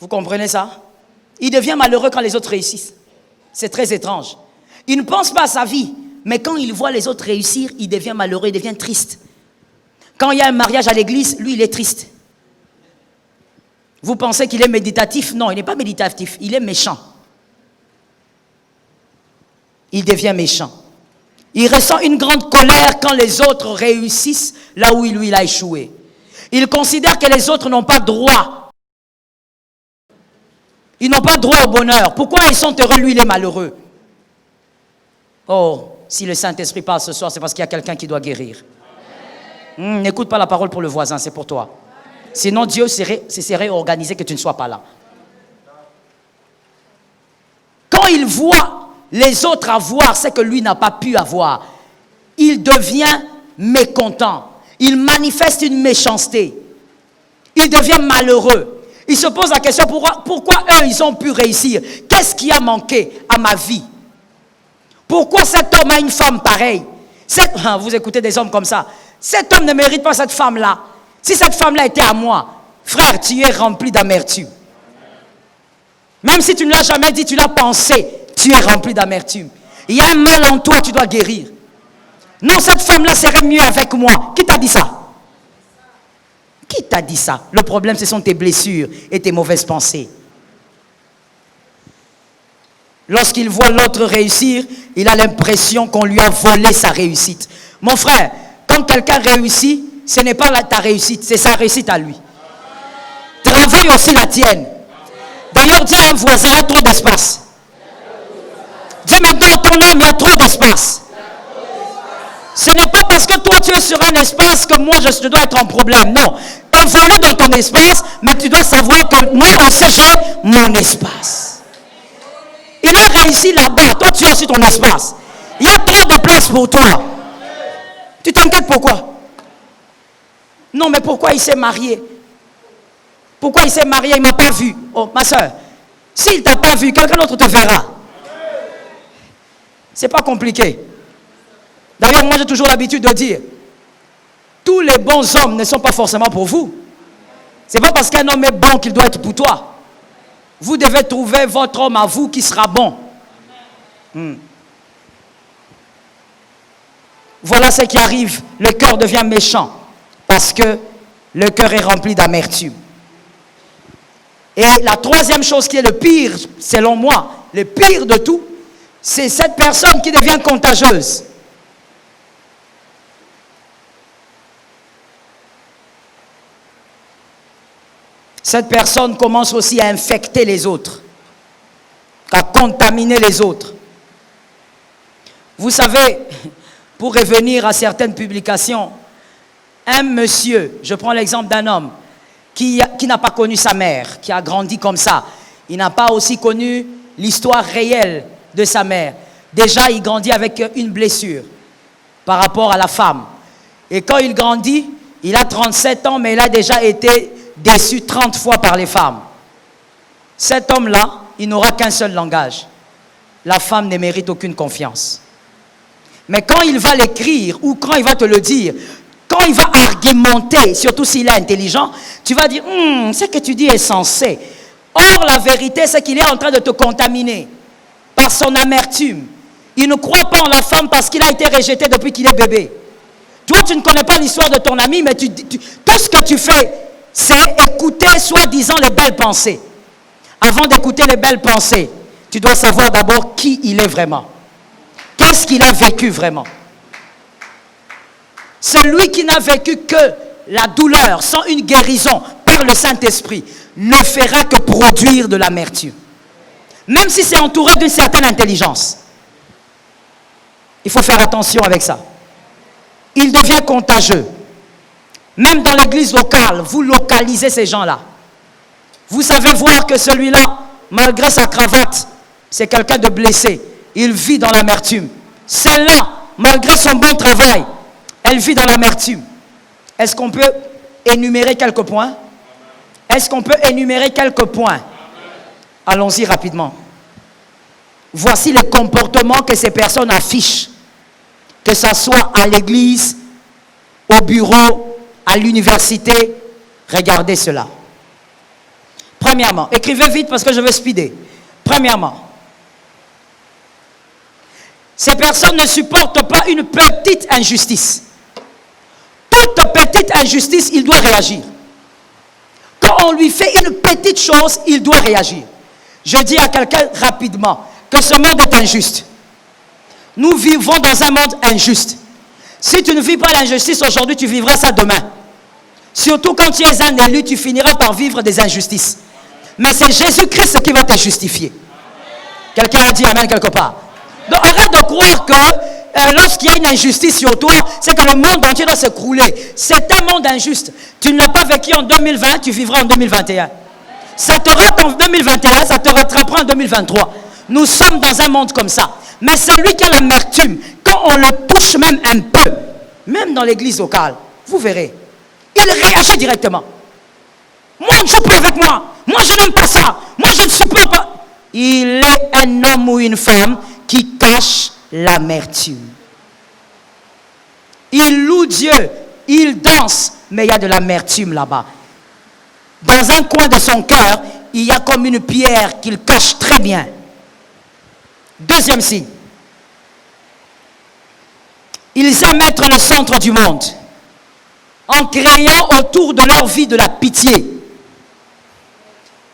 Vous comprenez ça? Il devient malheureux quand les autres réussissent. C'est très étrange. Il ne pense pas à sa vie, mais quand il voit les autres réussir, il devient malheureux, il devient triste. Quand il y a un mariage à l'église, lui, il est triste. Vous pensez qu'il est méditatif? Non, il n'est pas méditatif, il est méchant. Il devient méchant. Il ressent une grande colère quand les autres réussissent là où lui, il a échoué. Il considère que les autres n'ont pas droit. Ils n'ont pas droit au bonheur. Pourquoi ils sont heureux, lui, il est malheureux? Oh, si le Saint-Esprit parle ce soir, c'est parce qu'il y a quelqu'un qui doit guérir. N'écoute pas la parole pour le voisin, c'est pour toi. Sinon, Dieu serait organisé que tu ne sois pas là. Quand il voit les autres avoir ce que lui n'a pas pu avoir, il devient mécontent. Il manifeste une méchanceté. Il devient malheureux. Il se pose la question, pourquoi eux, ils ont pu réussir? Qu'est-ce qui a manqué à ma vie? Pourquoi cet homme a une femme pareille? Vous écoutez des hommes comme ça. Cet homme ne mérite pas cette femme-là. Si cette femme-là était à moi, frère, tu es rempli d'amertume. Même si tu ne l'as jamais dit, tu l'as pensé, tu es rempli d'amertume. Il y a un mal en toi, tu dois guérir. Non, cette femme-là serait mieux avec moi. Qui t'a dit ça? Qui t'a dit ça? Le problème, ce sont tes blessures et tes mauvaises pensées. Lorsqu'il voit l'autre réussir, il a l'impression qu'on lui a volé sa réussite. Mon frère, quand quelqu'un réussit, ce n'est pas ta réussite, c'est sa réussite à lui. Travaille aussi la tienne. D'ailleurs, dis à un voisin, il y a trop d'espace. Dis maintenant, ton homme, il y a trop d'espace. Ce n'est pas parce que toi, tu es sur un espace que moi, je dois être en problème. Non. Évolue dans ton espace, mais tu dois savoir que moi aussi, j'ai mon espace. Il a réussi là-bas. Toi, tu as aussi ton espace. Il y a trop de place pour toi. Tu t'inquiètes pourquoi? Non, mais pourquoi il s'est marié? Pourquoi il s'est marié? Il ne m'a pas vu. Oh, ma soeur, s'il ne t'a pas vu, quelqu'un d'autre te verra. C'est pas compliqué. D'ailleurs, moi, j'ai toujours l'habitude de dire, tous les bons hommes ne sont pas forcément pour vous. C'est pas parce qu'un homme est bon qu'il doit être pour toi. Vous devez trouver votre homme à vous qui sera bon. Voilà ce qui arrive. Le cœur devient méchant parce que le cœur est rempli d'amertume. Et la troisième chose qui est le pire, selon moi, le pire de tout, c'est cette personne qui devient contagieuse. Cette personne commence aussi à infecter les autres, à contaminer les autres. Vous savez, pour revenir à certaines publications, un monsieur, je prends l'exemple d'un homme, qui n'a pas connu sa mère, qui a grandi comme ça. Il n'a pas aussi connu l'histoire réelle de sa mère. Déjà, il grandit avec une blessure par rapport à la femme. Et quand il grandit, il a 37 ans, mais il a déjà été déçu 30 fois par les femmes. Cet homme-là, il n'aura qu'un seul langage. La femme ne mérite aucune confiance. Mais quand il va l'écrire ou quand il va te le dire, quand il va argumenter, surtout s'il est intelligent, tu vas dire, ce que tu dis est sensé. Or, la vérité, c'est qu'il est en train de te contaminer par son amertume. Il ne croit pas en la femme parce qu'il a été rejeté depuis qu'il est bébé. Toi, tu ne connais pas l'histoire de ton ami, mais tout ce que tu fais, c'est écouter soi-disant les belles pensées. Avant d'écouter les belles pensées, tu dois savoir d'abord qui il est vraiment. Qu'est-ce qu'il a vécu vraiment? Celui qui n'a vécu que la douleur sans une guérison par le Saint-Esprit ne fera que produire de l'amertume. Même si c'est entouré d'une certaine intelligence. Il faut faire attention avec ça. Il devient contagieux. Même dans l'église locale, vous localisez ces gens-là. Vous savez voir que celui-là, malgré sa cravate, c'est quelqu'un de blessé. Il vit dans l'amertume. Celle-là, malgré son bon travail, elle vit dans l'amertume. Est-ce qu'on peut énumérer quelques points? Est-ce qu'on peut énumérer quelques points? Allons-y rapidement. Voici les comportements que ces personnes affichent. Que ce soit à l'église, au bureau, à l'université. Regardez cela. Premièrement, écrivez vite parce que je veux speeder. Premièrement, ces personnes ne supportent pas une petite injustice. Toute petite injustice, il doit réagir. Quand on lui fait une petite chose, il doit réagir. Je dis à quelqu'un rapidement que ce monde est injuste. Nous vivons dans un monde injuste. Si tu ne vis pas l'injustice aujourd'hui, tu vivras ça demain. Surtout quand tu es un élu, tu finiras par vivre des injustices. Mais c'est Jésus-Christ qui va te justifier. Quelqu'un a dit amen quelque part. Donc arrête de croire que lorsqu'il y a une injustice sur toi, c'est que le monde entier doit s'écrouler. C'est un monde injuste. Tu ne l'as pas vécu en 2020, tu vivras en 2021. Ça te rate en 2021, ça te rattrapera en 2023. Nous sommes dans un monde comme ça. Mais celui qui a l'amertume, quand on le touche même un peu, même dans l'église locale, vous verrez, il réagit directement. Moi, on ne joue pas avec moi. Moi, je n'aime pas ça. Moi, je ne supporte pas. Il est un homme ou une femme qui cache l'amertume. Il loue Dieu, il danse, mais il y a de l'amertume là-bas. Dans un coin de son cœur, il y a comme une pierre qu'il cache très bien. Deuxième signe. Ils aiment être le centre du monde en créant autour de leur vie de la pitié.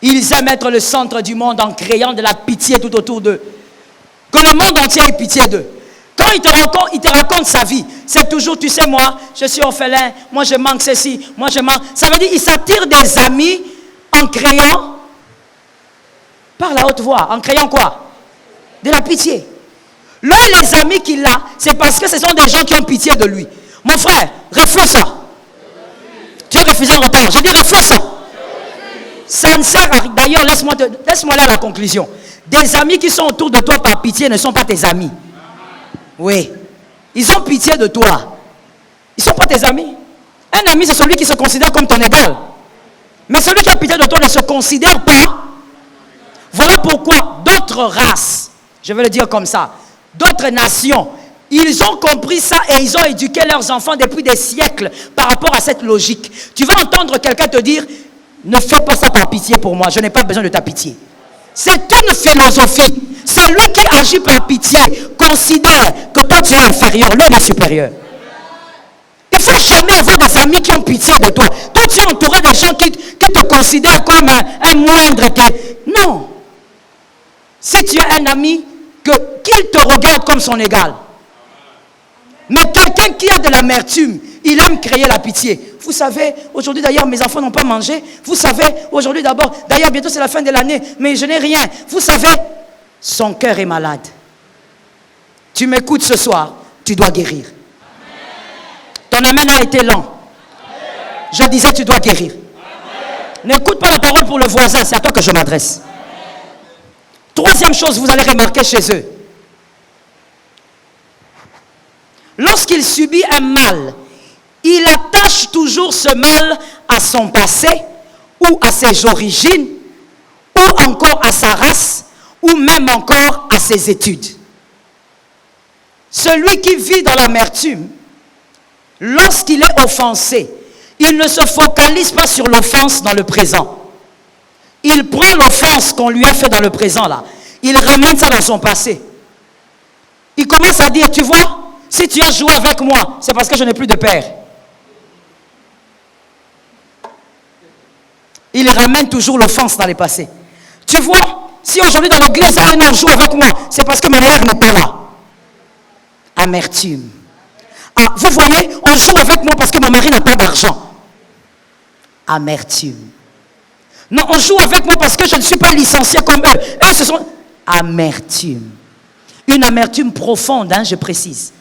Ils aiment être le centre du monde en créant de la pitié tout autour d'eux. Que le monde entier ait pitié d'eux. Quand il te raconte sa vie, c'est toujours, tu sais, moi, je suis orphelin, moi je manque ceci, moi je manque. Ça veut dire qu'il s'attire des amis en créant, par la haute voix, en créant quoi? De la pitié. Là, les amis qu'il a, c'est parce que ce sont des gens qui ont pitié de lui. Mon frère, refuse ça. Tu as refusé en retard. Je dis refuse ça. Ça ne sert à rien. D'ailleurs, laisse-moi là la conclusion. Des amis qui sont autour de toi par pitié ne sont pas tes amis. Oui. Ils ont pitié de toi. Ils ne sont pas tes amis. Un ami, c'est celui qui se considère comme ton égal. Mais celui qui a pitié de toi ne se considère pas. Voilà pourquoi d'autres races, je vais le dire comme ça, d'autres nations, ils ont compris ça et ils ont éduqué leurs enfants depuis des siècles par rapport à cette logique. Tu vas entendre quelqu'un te dire, Ne fais pas ça par pitié pour moi. Je n'ai pas besoin de ta pitié. C'est une philosophie. Celui qui agit par pitié considère que toi tu es inférieur, lui il est supérieur. Il ne faut jamais avoir des amis qui ont pitié de toi. Toi tu es entouré des gens qui te considèrent comme un moindre. Non. Si tu as un ami, qu'il te regarde comme son égal. Mais quelqu'un qui a de l'amertume, il aime créer la pitié. Vous savez, aujourd'hui d'ailleurs, mes enfants n'ont pas mangé. Vous savez, aujourd'hui d'abord, d'ailleurs bientôt c'est la fin de l'année, mais je n'ai rien. Vous savez, son cœur est malade. Tu m'écoutes ce soir, tu dois guérir. Ton amen a été lent. Je disais, tu dois guérir. N'écoute pas la parole pour le voisin, c'est à toi que je m'adresse. Troisième chose, vous allez remarquer chez eux. Lorsqu'il subit un mal, il attache toujours ce mal à son passé, ou à ses origines, ou encore à sa race, ou même encore à ses études. Celui qui vit dans l'amertume, lorsqu'il est offensé, il ne se focalise pas sur l'offense dans le présent. Il prend l'offense qu'on lui a fait dans le présent là, il ramène ça dans son passé. Il commence à dire, tu vois, si tu as joué avec moi, c'est parce que je n'ai plus de père. Il ramène toujours l'offense dans le passé. Tu vois, si aujourd'hui dans l'église, on joue avec moi, c'est parce que ma mère n'est pas là. Amertume. Ah, vous voyez, on joue avec moi parce que mon mari n'a pas d'argent. Amertume. Non, on joue avec moi parce que je ne suis pas licencié comme eux. Eux, ce sont... Amertume. Une amertume profonde, je précise.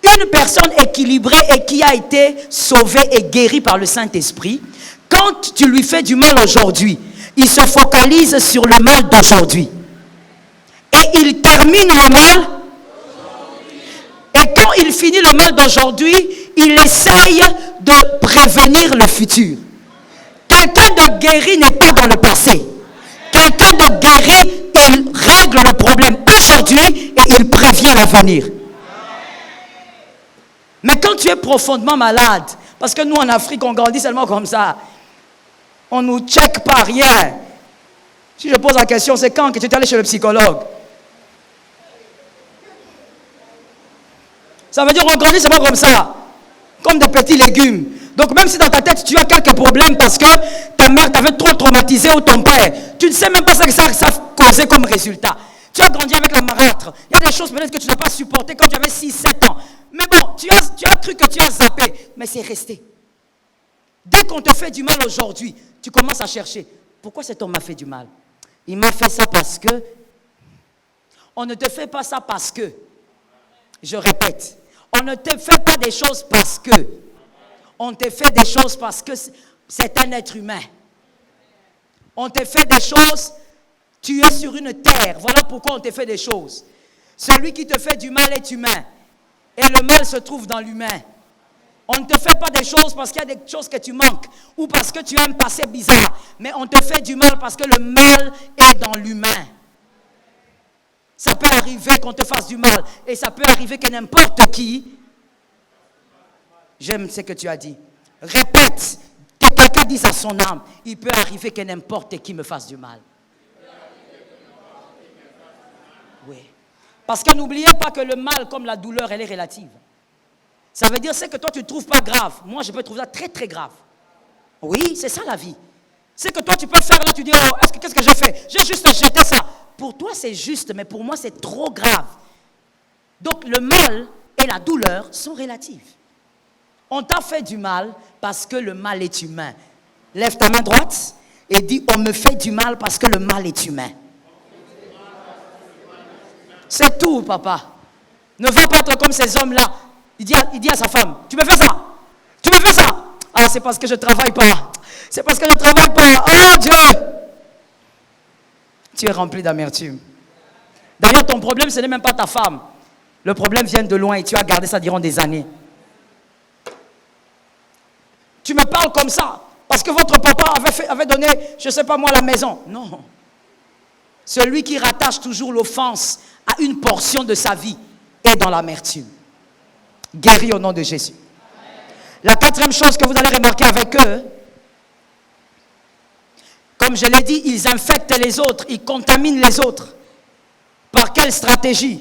Une personne équilibrée et qui a été sauvée et guérie par le Saint-Esprit, quand tu lui fais du mal aujourd'hui, il se focalise sur le mal d'aujourd'hui. Et il termine le mal. Et quand il finit le mal d'aujourd'hui, il essaye de prévenir le futur. Quelqu'un de guéri n'est pas dans le passé. Quelqu'un de guéri, il règle le problème aujourd'hui et il prévient l'avenir. Mais quand tu es profondément malade, parce que nous en Afrique, on grandit seulement comme ça, on ne nous check pas rien. Si je pose la question, c'est quand que tu es allé chez le psychologue? Ça veut dire qu'on grandit seulement comme ça, comme des petits légumes. Donc même si dans ta tête tu as quelques problèmes parce que ta mère t'avait trop traumatisé ou ton père, tu ne sais même pas ce que ça causait comme résultat. Tu as grandi avec la marâtre. Il y a des choses peut-être que tu n'as pas supportées quand tu avais 6-7 ans. Mais bon, tu as cru que tu as zappé, mais c'est resté. Dès qu'on te fait du mal aujourd'hui, tu commences à chercher. Pourquoi cet homme m'a fait du mal? Il m'a fait ça parce que... On ne te fait pas ça parce que... Je répète. On ne te fait pas des choses parce que... On te fait des choses parce que c'est un être humain. On te fait des choses... Tu es sur une terre. Voilà pourquoi on te fait des choses. Celui qui te fait du mal est humain. Et le mal se trouve dans l'humain. On ne te fait pas des choses parce qu'il y a des choses que tu manques ou parce que tu as un passé bizarre. Mais on te fait du mal parce que le mal est dans l'humain. Ça peut arriver qu'on te fasse du mal. Et ça peut arriver que n'importe qui... J'aime ce que tu as dit. Répète. Que quelqu'un dise à son âme. Il peut arriver que n'importe qui me fasse du mal. Oui. Parce que n'oubliez pas que le mal, comme la douleur, elle est relative. Ça veut dire ce que toi tu ne trouves pas grave. Moi, je peux trouver ça très très grave. Oui, c'est ça la vie. C'est que toi tu peux faire là, tu dis, oh, qu'est-ce que j'ai fait? J'ai juste jeté ça. Pour toi c'est juste, mais pour moi c'est trop grave. Donc le mal et la douleur sont relatifs. On t'a fait du mal parce que le mal est humain. Lève ta main droite et dis, on me fait du mal parce que le mal est humain. C'est tout, papa. Ne va pas être comme ces hommes-là. Il dit à sa femme, tu me fais ça? Tu me fais ça? Ah, c'est parce que je ne travaille pas. C'est parce que je ne travaille pas. Oh Dieu! Tu es rempli d'amertume. D'ailleurs, ton problème, ce n'est même pas ta femme. Le problème vient de loin et tu as gardé ça durant des années. Tu me parles comme ça parce que votre papa avait donné, je ne sais pas moi, la maison. Non. Celui qui rattache toujours l'offense à une portion de sa vie est dans l'amertume. Guéri au nom de Jésus. La quatrième chose que vous allez remarquer avec eux, Comme je l'ai dit, ils infectent les autres, ils contaminent les autres. Par quelle stratégie?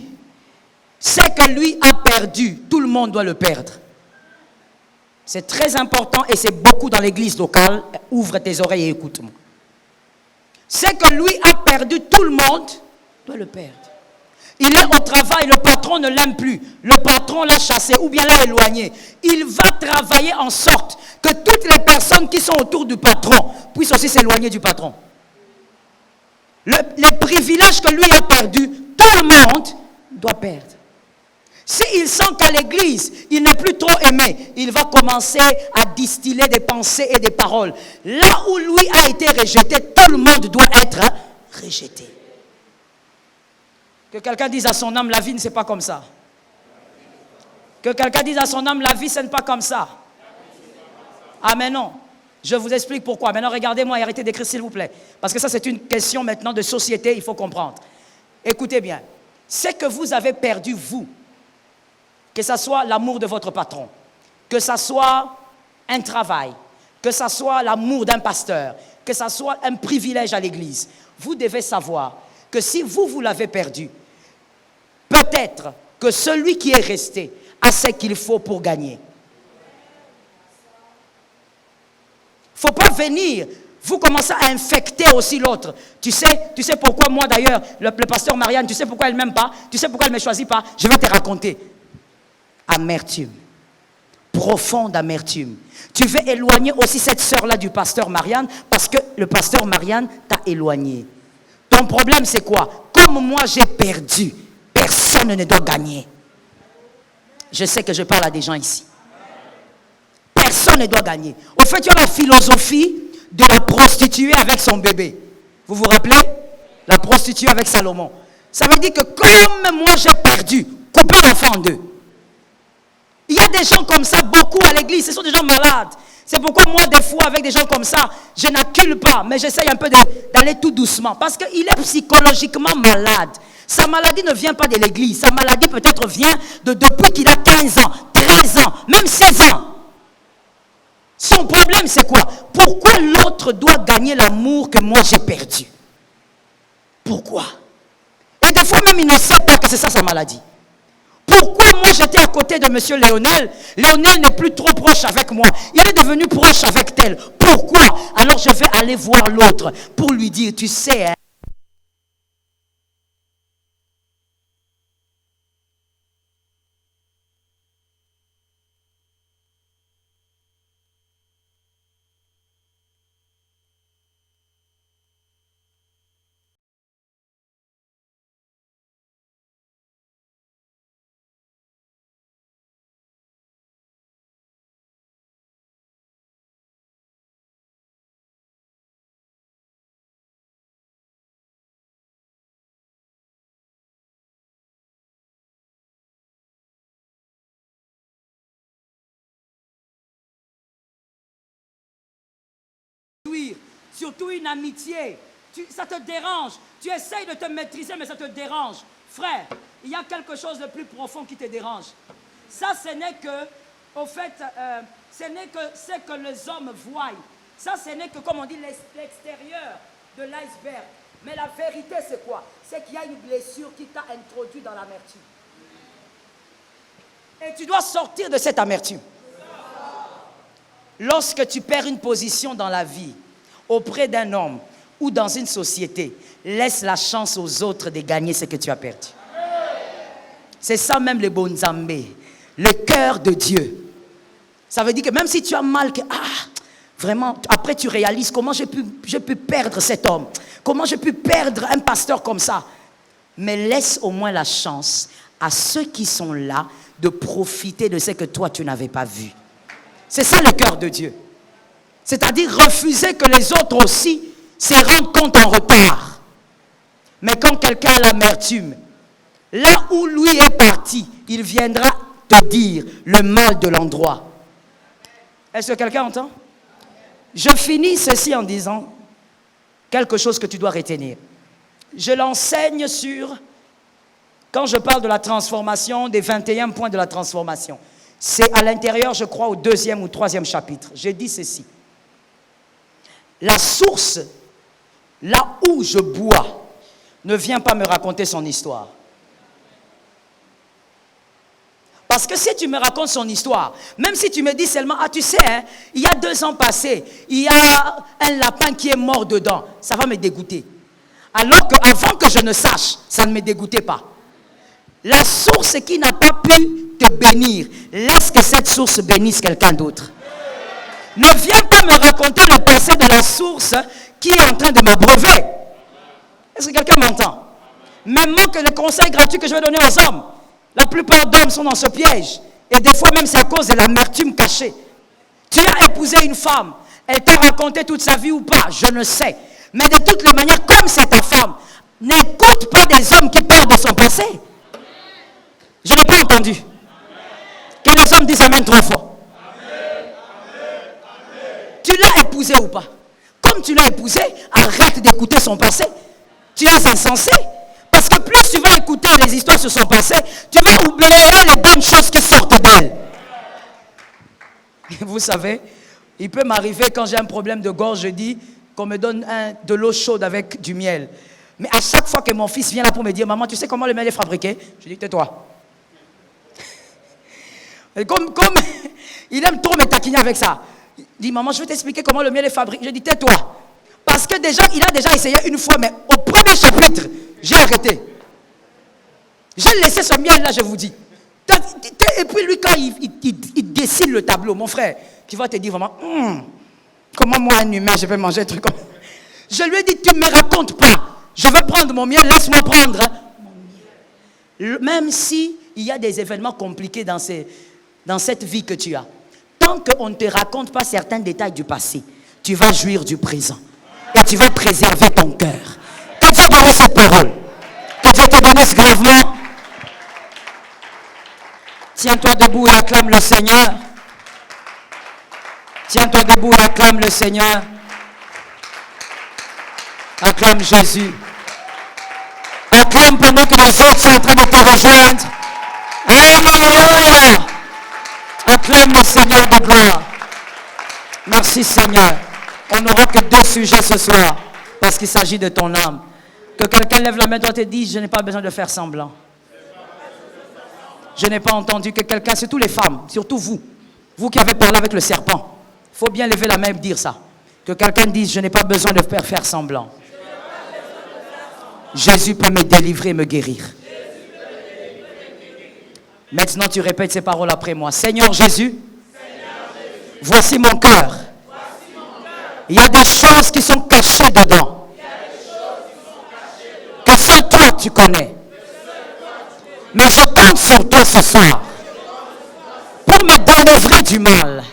C'est que lui a perdu, tout le monde doit le perdre. C'est très important et c'est beaucoup dans l'église locale. Ouvre tes oreilles et écoute-moi. C'est que lui a perdu, tout le monde doit le perdre. Il est au travail, le patron ne l'aime plus. Le patron l'a chassé ou bien l'a éloigné. Il va travailler en sorte que toutes les personnes qui sont autour du patron puissent aussi s'éloigner du patron. Les privilèges que lui a perdus, tout le monde doit perdre. S'il sent qu'à l'église, il n'est plus trop aimé, il va commencer à distiller des pensées et des paroles. Là où lui a été rejeté, tout le monde doit être rejeté. Que quelqu'un dise à son âme, la vie ne c'est pas comme ça. Que quelqu'un dise à son âme, la vie ce n'est pas comme ça. Ah mais non, je vous explique pourquoi. Maintenant regardez-moi et arrêtez d'écrire s'il vous plaît. Parce que ça c'est une question maintenant de société, il faut comprendre. Écoutez bien, c'est que vous avez perdu vous. Que ce soit l'amour de votre patron, que ce soit un travail, que ce soit l'amour d'un pasteur, que ce soit un privilège à l'église. Vous devez savoir que si vous l'avez perdu, peut-être que celui qui est resté a ce qu'il faut pour gagner. Il ne faut pas venir, vous commencez à infecter aussi l'autre. Tu sais pourquoi moi d'ailleurs, le pasteur Marianne, tu sais pourquoi elle ne m'aime pas, tu sais pourquoi elle ne me choisit pas, je vais te raconter. Amertume, profonde amertume. Tu veux éloigner aussi cette sœur-là du pasteur Marianne parce que le pasteur Marianne t'a éloigné. Ton problème c'est quoi? Comme moi j'ai perdu, personne ne doit gagner. Je sais que je parle à des gens ici. Personne ne doit gagner. Au fait, tu as la philosophie de la prostituée avec son bébé. Vous vous rappelez? La prostituée avec Salomon. Ça veut dire que comme moi j'ai perdu, coupez l'enfant en deux. Il y a des gens comme ça, beaucoup à l'église, ce sont des gens malades. C'est pourquoi moi, des fois, avec des gens comme ça, je n'accule pas, mais j'essaye un peu d'aller tout doucement. Parce qu'il est psychologiquement malade. Sa maladie ne vient pas de l'église. Sa maladie peut-être vient depuis qu'il a 15 ans, 13 ans, même 16 ans. Son problème, c'est quoi? Pourquoi l'autre doit gagner l'amour que moi j'ai perdu? Pourquoi? Et des fois même, il ne sait pas que c'est ça sa maladie. Pourquoi moi j'étais à côté de M. Léonel? Léonel n'est plus trop proche avec moi. Il est devenu proche avec tel. Pourquoi? Alors je vais aller voir l'autre pour lui dire, tu sais, hein, surtout une amitié, ça te dérange. Tu essayes de te maîtriser, mais ça te dérange. Frère, il y a quelque chose de plus profond qui te dérange. Ça, ce n'est que, au fait, ce n'est que ce que les hommes voient. Ça, ce n'est que, comme on dit, l'extérieur de l'iceberg. Mais la vérité, c'est quoi? C'est qu'il y a une blessure qui t'a introduit dans l'amertume. Et tu dois sortir de cette amertume. Lorsque tu perds une position dans la vie, auprès d'un homme ou dans une société, laisse la chance aux autres de gagner ce que tu as perdu. C'est ça même le bonzambé, le cœur de Dieu. Ça veut dire que même si tu as mal, vraiment, après tu réalises comment j'ai pu perdre cet homme, comment j'ai pu perdre un pasteur comme ça. Mais laisse au moins la chance à ceux qui sont là de profiter de ce que toi tu n'avais pas vu. C'est ça le cœur de Dieu. C'est-à-dire refuser que les autres aussi se rendent compte en retard. Mais quand quelqu'un a l'amertume, là où lui est parti, il viendra te dire le mal de l'endroit. Est-ce que quelqu'un entend? Je finis ceci en disant quelque chose que tu dois retenir. Je l'enseigne quand je parle de la transformation, des 21 points de la transformation. C'est à l'intérieur, je crois, au 2e ou 3e chapitre. Je dis ceci. La source là où je bois, ne viens pas me raconter son histoire. Parce que si tu me racontes son histoire, même si tu me dis seulement, ah tu sais, hein, il y a 2 ans passés, il y a un lapin qui est mort dedans, ça va me dégoûter. Alors qu'avant que je ne sache, ça ne me dégoûtait pas. La source qui n'a pas pu te bénir, laisse que cette source bénisse quelqu'un d'autre. Ne viens pas me raconter le passé de la source qui est en train de m'abreuver. Est-ce que quelqu'un m'entend? Même que le conseil gratuit que je vais donner aux hommes, la plupart d'hommes sont dans ce piège. Et des fois même c'est à cause de l'amertume cachée. Tu as épousé une femme, elle t'a raconté toute sa vie ou pas, je ne sais. Mais de toutes les manières, comme c'est ta femme, n'écoute pas des hommes qui parlent de son passé. Je n'ai pas entendu. Que les hommes disent amen 3 fois. Tu l'as épousé ou pas? Comme tu l'as épousé, arrête d'écouter son passé. Tu es insensé. Parce que plus tu vas écouter les histoires sur son passé, tu vas oublier les bonnes choses qui sortent d'elle. Vous savez, il peut m'arriver quand j'ai un problème de gorge, je dis qu'on me donne de l'eau chaude avec du miel. Mais à chaque fois que mon fils vient là pour me dire, maman, tu sais comment le miel est fabriqué? Je dis, tais-toi. Comme il aime trop me taquiner avec ça. Il dit, maman, je vais t'expliquer comment le miel est fabriqué. Je dis, tais-toi. Parce que déjà, il a déjà essayé une fois, mais au premier chapitre, j'ai arrêté. J'ai laissé ce miel-là, je vous dis. Et puis lui, quand il dessine le tableau, mon frère, tu vas te dire vraiment, comment moi, un humain, je vais manger un truc comme ça. Je lui ai dit, tu ne me racontes pas. Je vais prendre mon miel, laisse-moi prendre mon miel. Même s'il y a des événements compliqués dans cette vie que tu as, tant qu'on ne te raconte pas certains détails du passé, tu vas jouir du présent. Et tu vas préserver ton cœur. Que Dieu bénisse cette parole. Que Dieu te bénisse gravement. Tiens-toi debout et acclame le Seigneur. Tiens-toi debout et acclame le Seigneur. Acclame Jésus. Acclame pendant que les autres sont en train de te rejoindre. Alléluia. Acclame le Seigneur de gloire. Merci Seigneur. On n'aura que 2 sujets ce soir, parce qu'il s'agit de ton âme. Que quelqu'un lève la main et te dise, je n'ai pas besoin de faire semblant. Je n'ai pas entendu que quelqu'un, surtout les femmes, surtout vous qui avez parlé avec le serpent, il faut bien lever la main et dire ça. Que quelqu'un dise, je n'ai pas besoin de faire semblant. Jésus peut me délivrer et me guérir. Maintenant tu répètes ces paroles après moi. Seigneur Jésus, voici mon cœur. Il y a des choses qui sont cachées dedans. Que seul toi tu connais. Mais je compte sur toi ce soir pour me délivrer du mal.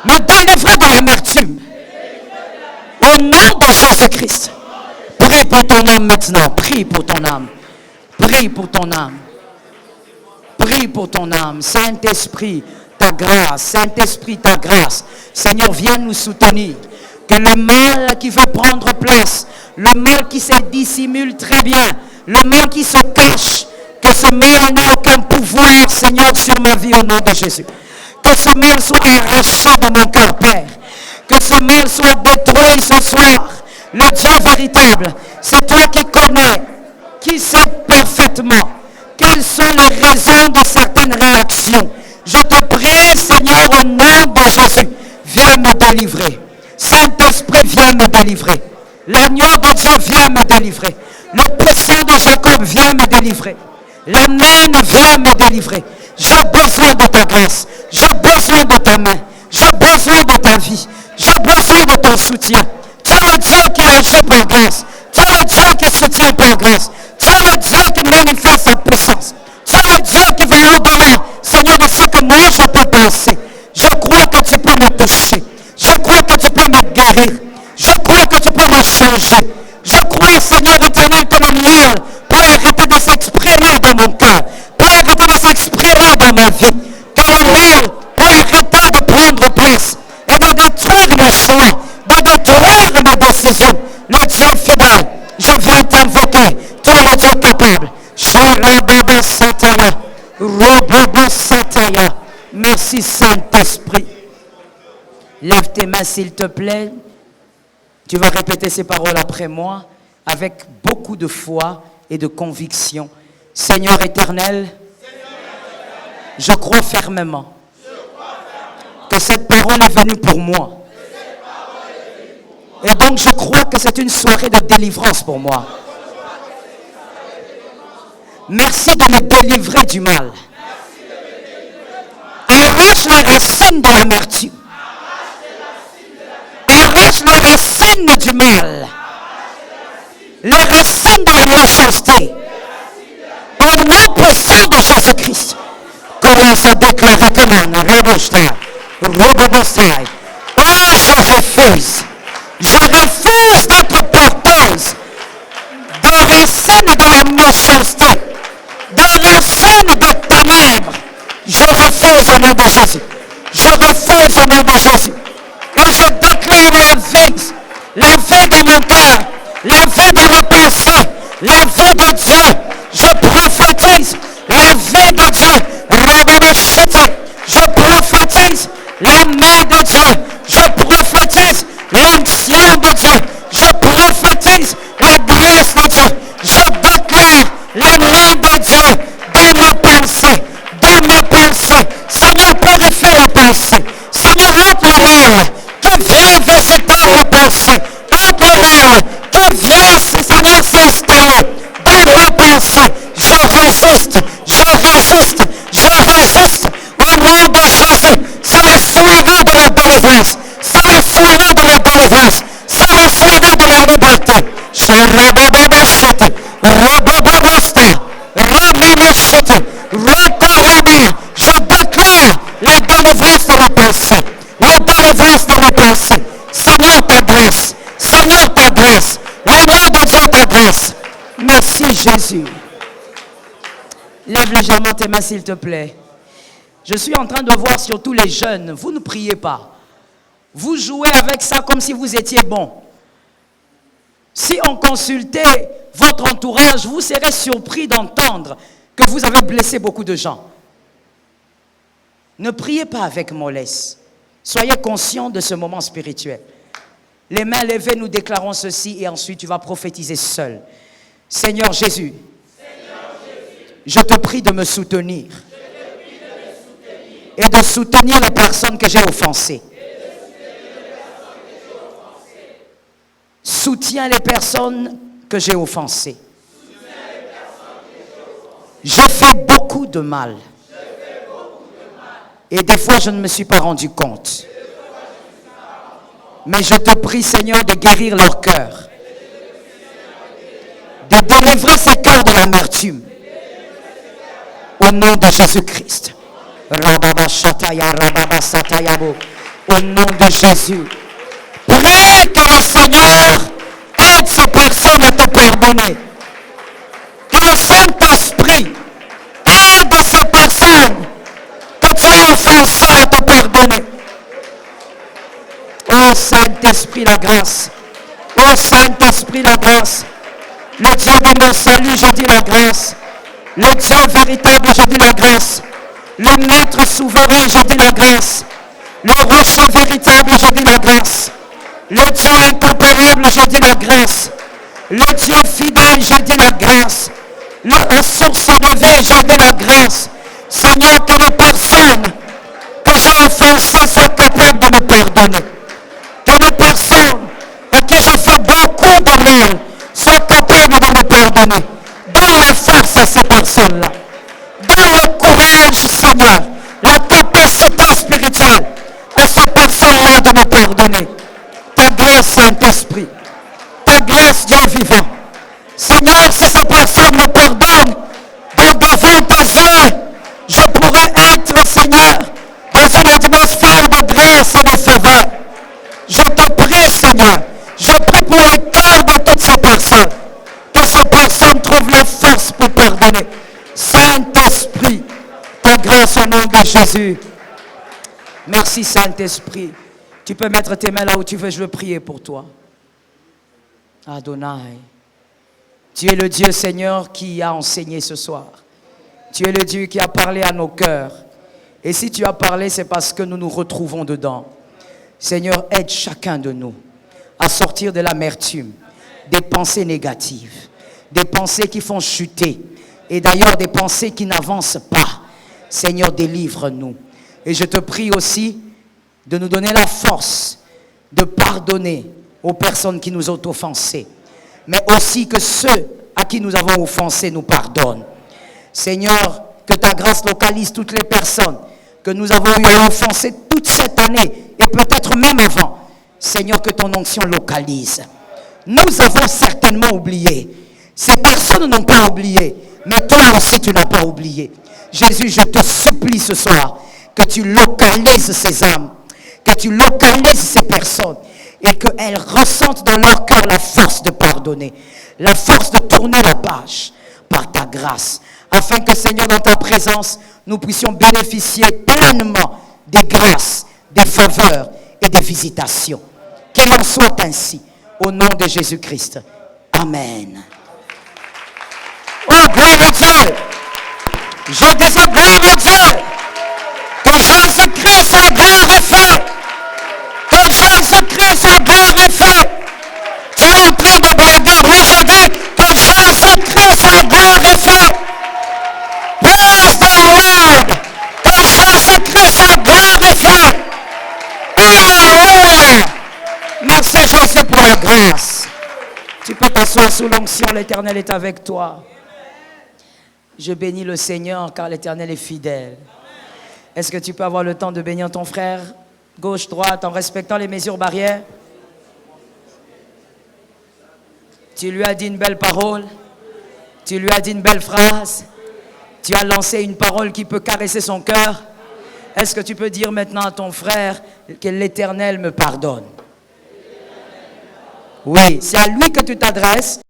Me délivrer de l'amertume. Au nom de Jésus-Christ. Prie pour ton âme maintenant. Prie pour ton âme. Prie pour ton âme. Prie pour ton âme. Saint-Esprit, ta grâce. Saint-Esprit, ta grâce. Seigneur, viens nous soutenir. Que le mal qui veut prendre place, le mal qui se dissimule très bien, le mal qui se cache, que ce mal n'ait aucun pouvoir, Seigneur, sur ma vie au nom de Jésus. Que ce mal soit arraché de mon cœur, Père. Que ce mal soit détruit ce soir. Le Dieu véritable, c'est toi qui connais, qui sais parfaitement quelles sont les raisons de certaines réactions. Je te prie, Seigneur, au nom de Jésus, viens me délivrer. Saint-Esprit, viens me délivrer. L'agneau de Dieu, viens me délivrer. Le puissant de Jacob, viens me délivrer. L'Amen, viens me délivrer. J'ai besoin de ta grâce. J'ai besoin de ta main. J'ai besoin de ta vie. J'ai besoin de ton soutien. Tu es le Dieu qui agit par grâce. Tu es le Dieu qui soutient par grâce. Tu es le Dieu qui manifeste sa puissance. Tu es le Dieu qui va au-delà, Seigneur, de ce que moi je peux penser. Je crois que tu peux me toucher. Je crois que tu peux me guérir. Je crois que tu peux me changer. Je crois, Seigneur éternel, que le mal peut arrêter de s'exprimer dans mon cœur. Peut arrêter de s'exprimer dans ma vie. Que le mal peut arrêter de prendre place et de détruire mes choix, de détruire mes décisions. Le Dieu fidèle, je viens t'invoquer. Toi le Dieu capable. Merci Saint-Esprit. Lève tes mains s'il te plaît. Tu vas répéter ces paroles après moi avec beaucoup de foi et de conviction. Seigneur éternel, je crois fermement que cette parole est venue pour moi. Et donc je crois que c'est une soirée de délivrance pour moi. Merci de me délivrer du mal. Arrache les racines de l'amertume. Arrache les racines du mal. Les racines de la méchanceté. Au nom puissant de Jésus-Christ. Commence à déclarer comment? Oh, je refuse. Je refuse d'être porteuse des racines de la méchanceté, des racines des ténèbres. Je refuse au nom de Jésus. Je refuse au nom de Jésus. Et je déclare la vie de mon cœur, la vie de mes pensées, la vie de Dieu. Je prophétise la vie de Dieu. Je prophétise la main de Dieu. Je prophétise l'onction de Dieu. Je prophétise la grâce de Dieu. Je déclare la main de Dieu dans mes pensées. Dans mes pensées. Seigneur, purifie les pensées. Seigneur, ôte le mal qui vient visiter les pensées. Ôte le mal qui vient, Seigneur, s'installer dans mes pensées. Je résiste. Je résiste. Je résiste. Au nom de Jésus. C'est la soirée de la délivrance. C'est la soirée de la délivrance. C'est la soirée de la liberté. Je rabababachete, rabababasta, ramamachete, rakarama. Je déclare la délivrance de mes pensées. La délivrance de mes pensées. Seigneur, ta grâce. Seigneur, ta grâce. Au nom de Dieu, ta grâce. Merci Jésus. Lève légèrement tes mains s'il te plaît. Je suis en train de voir surtout les jeunes. Vous ne priez pas. Vous jouez avec ça comme si vous étiez bon. Si on consultait votre entourage, vous serez surpris d'entendre que vous avez blessé beaucoup de gens. Ne priez pas avec mollesse. Soyez conscients de ce moment spirituel. Les mains levées, nous déclarons ceci et ensuite tu vas prophétiser seul. Seigneur Jésus, je te prie de me soutenir et de soutenir les personnes que j'ai offensées. Soutiens les personnes que j'ai offensées. J'ai fait beaucoup de mal. Et des fois, je ne me suis pas rendu compte. Mais je te prie, Seigneur, de guérir leur cœur. De délivrer ces cœurs de l'amertume. Au nom de Jésus-Christ. Au nom de Jésus. Prie que le Seigneur aide ces personnes à te pardonner. Que le Saint-Esprit aide ces personnes que tu as offensées à te pardonner. Oh Saint-Esprit, la grâce. Oh Saint-Esprit, la grâce. Le Dieu de mon salut, je dis la grâce. Le Dieu véritable, je dis la grâce. Le Maître souverain, je dis la grâce. Le rocher véritable, je dis la grâce. Le Dieu incomparable, je dis la grâce. Le Dieu fidèle, je dis la grâce. La source de vie, je dis la grâce. Seigneur, que les personnes que j'ai offensées soient capables de me pardonner. Que les personnes à qui j'ai fait beaucoup de mal soient capables de me pardonner. Donne la force à ces personnes-là. Donne le courage, Seigneur, la capacité spirituelle à ces personnes-là de me pardonner. Ta grâce, Saint-Esprit. Ta grâce, Dieu vivant. Seigneur, si ces personnes me pardonnent, devant tes yeux, je pourrais être, Seigneur, dans une atmosphère de grâce et de faveur. Je te prie, Seigneur, je prie pour le cœur de toutes ces personnes, que ces personnes trouvent la force pour pardonner. Saint-Esprit, ta grâce au nom de Jésus. Merci, Saint-Esprit. Tu peux mettre tes mains là où tu veux, je veux prier pour toi. Adonai, tu es le Dieu, Seigneur, qui a enseigné ce soir. Tu es le Dieu qui a parlé à nos cœurs. Et si tu as parlé, c'est parce que nous nous retrouvons dedans. Seigneur, aide chacun de nous à sortir de l'amertume, des pensées négatives, des pensées qui font chuter, et d'ailleurs des pensées qui n'avancent pas. Seigneur, délivre-nous. Et je te prie aussi de nous donner la force de pardonner aux personnes qui nous ont offensés, mais aussi que ceux à qui nous avons offensés nous pardonnent. Seigneur, que ta grâce localise toutes les personnes que nous avons eu à offenser toute cette année et peut-être même avant. Seigneur, que ton onction localise. Nous avons certainement oublié. Ces personnes n'ont pas oublié, mais toi aussi tu n'as pas oublié. Jésus, je te supplie ce soir que tu localises ces âmes, que tu localises ces personnes et qu'elles ressentent dans leur cœur la force de pardonner, la force de tourner la page par ta grâce, afin que, Seigneur, dans ta présence, nous puissions bénéficier pleinement des grâces, des faveurs et des visitations. Qu'il en soit ainsi, au nom de Jésus-Christ. Amen. Oh, gloire à Dieu! Je disais gloire à Dieu! Que Jésus-Christ soit glorifié! Que Jésus-Christ soit glorifié! Tu es en train de blaguer, moi je dis que Jésus-Christ soit glorifié! Praise the Lord! Que Jésus-Christ soit glorifié! Alléluia! Merci Jésus pour la grâce. Tu peux t'asseoir sous l'onction, l'Éternel est avec toi. Je bénis le Seigneur car l'Éternel est fidèle. Est-ce que tu peux avoir le temps de bénir ton frère, gauche, droite, en respectant les mesures barrières? Tu lui as dit une belle parole, tu lui as dit une belle phrase, tu as lancé une parole qui peut caresser son cœur. Est-ce que tu peux dire maintenant à ton frère que l'Éternel me pardonne? Oui, c'est à lui que tu t'adresses.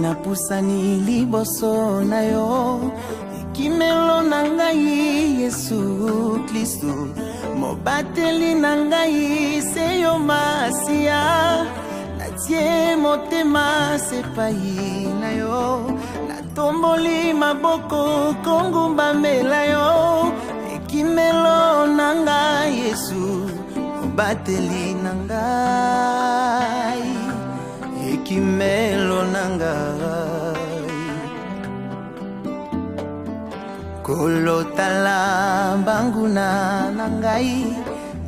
Napusani liboso na yo ekimelo na ngai Yesu Kristo mobateli na ngai se yo masia natie motema sepai na yo natomboli maboko kongumbamela yo ekimelo na ngai Yesu mobateli na ngai Ekimelo nangai kolotala banguna nangai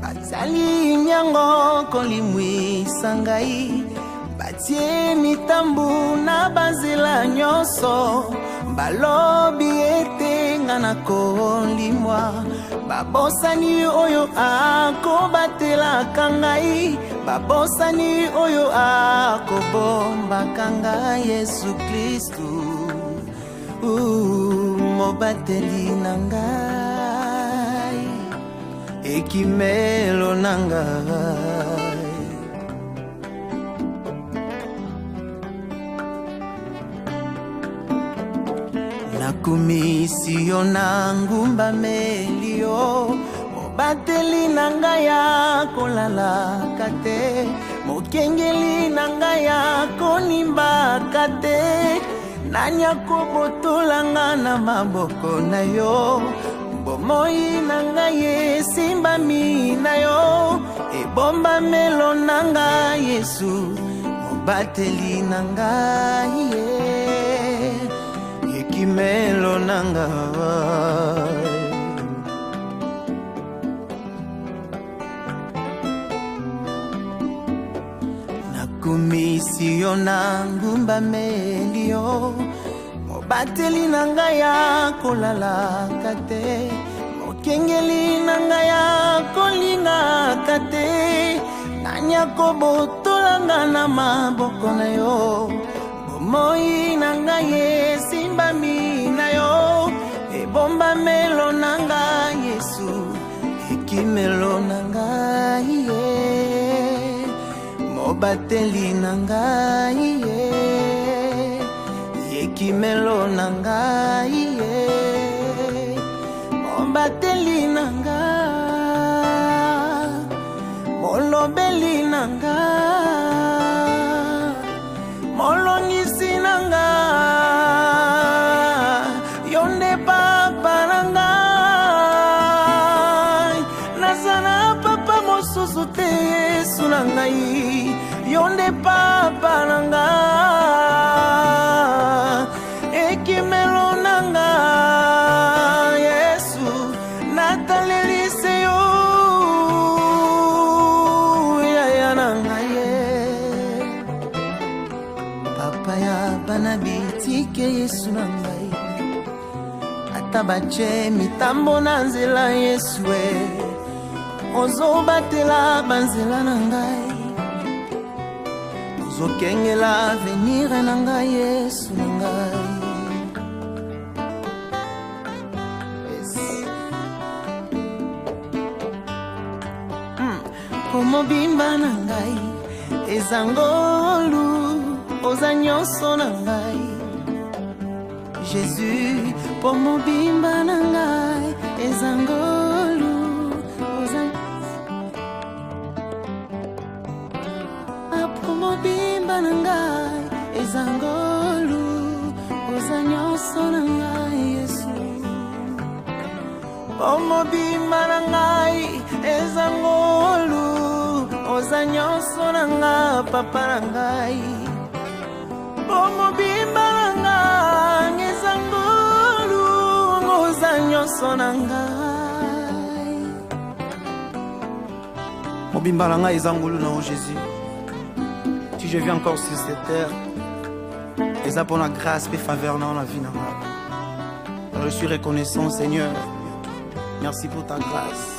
batali nyango kolimwisa ngai batie mitambu na banzela nyonso balobi ete nga nakolimwa babosani oyo akobatelaka ngai babosani oyo akobombaka ngai Yesu Kristu mobateli na ngai ekimelo na ngai nakumisi yo na ngumbameli yo mobateli na ngai akolalaka te mokengeli na ngai akonimbaka te nani akobotolanga na maboko na yo bomoi na ngai esimbami na yo ebombamelo na ngai Yesu mobateli na ngai ekimelo na ngai nakumisi yo na ngumbameli yo mobateli na ngai akolalaka te ekengeli na ngai ya kolingaka te, nani akobotolanga na maboko na yo, bomoi na ngai esimbami na yo, ebombamelo na ngai Yesu, ekimelo na ngai ye, mobateli na ngai ye, ekimelo na ngai ye, mobateli na ngai, molobeli na ngai, molongisi na ngai, yonde papa na ngai, nazana papa mosusu te Yesu na ngai, yonde papa na ngai, ekimelo na ngai Yesu, natalelise yo yaya na ngai ye. Papa ya bana bitike Yesu na ngai, ata bache mitambo na nzela Yesu e, ozobatela banzela na ngai, ozokengela avenir na ngai Yesu na ngai. Mobimba na ngai ezangolu, oza nyonso na ngai Jésus, po mobimba na ngai ezangolu, oza po mobimba na ngai ezangolu, oza nyonso na ngai Yesu, po mobimba na ngai ezangolu, oza nyonso na nga papa na ngai, bomobimba na nga ngezangolu, oza nyonso na ngai. Mobimba na nga ezangolu na o Jésus, si je vis encore sur cette terre, eza pour la grâce et faveur dans la vie na nga. Je suis reconnaissant Seigneur, merci pour ta grâce.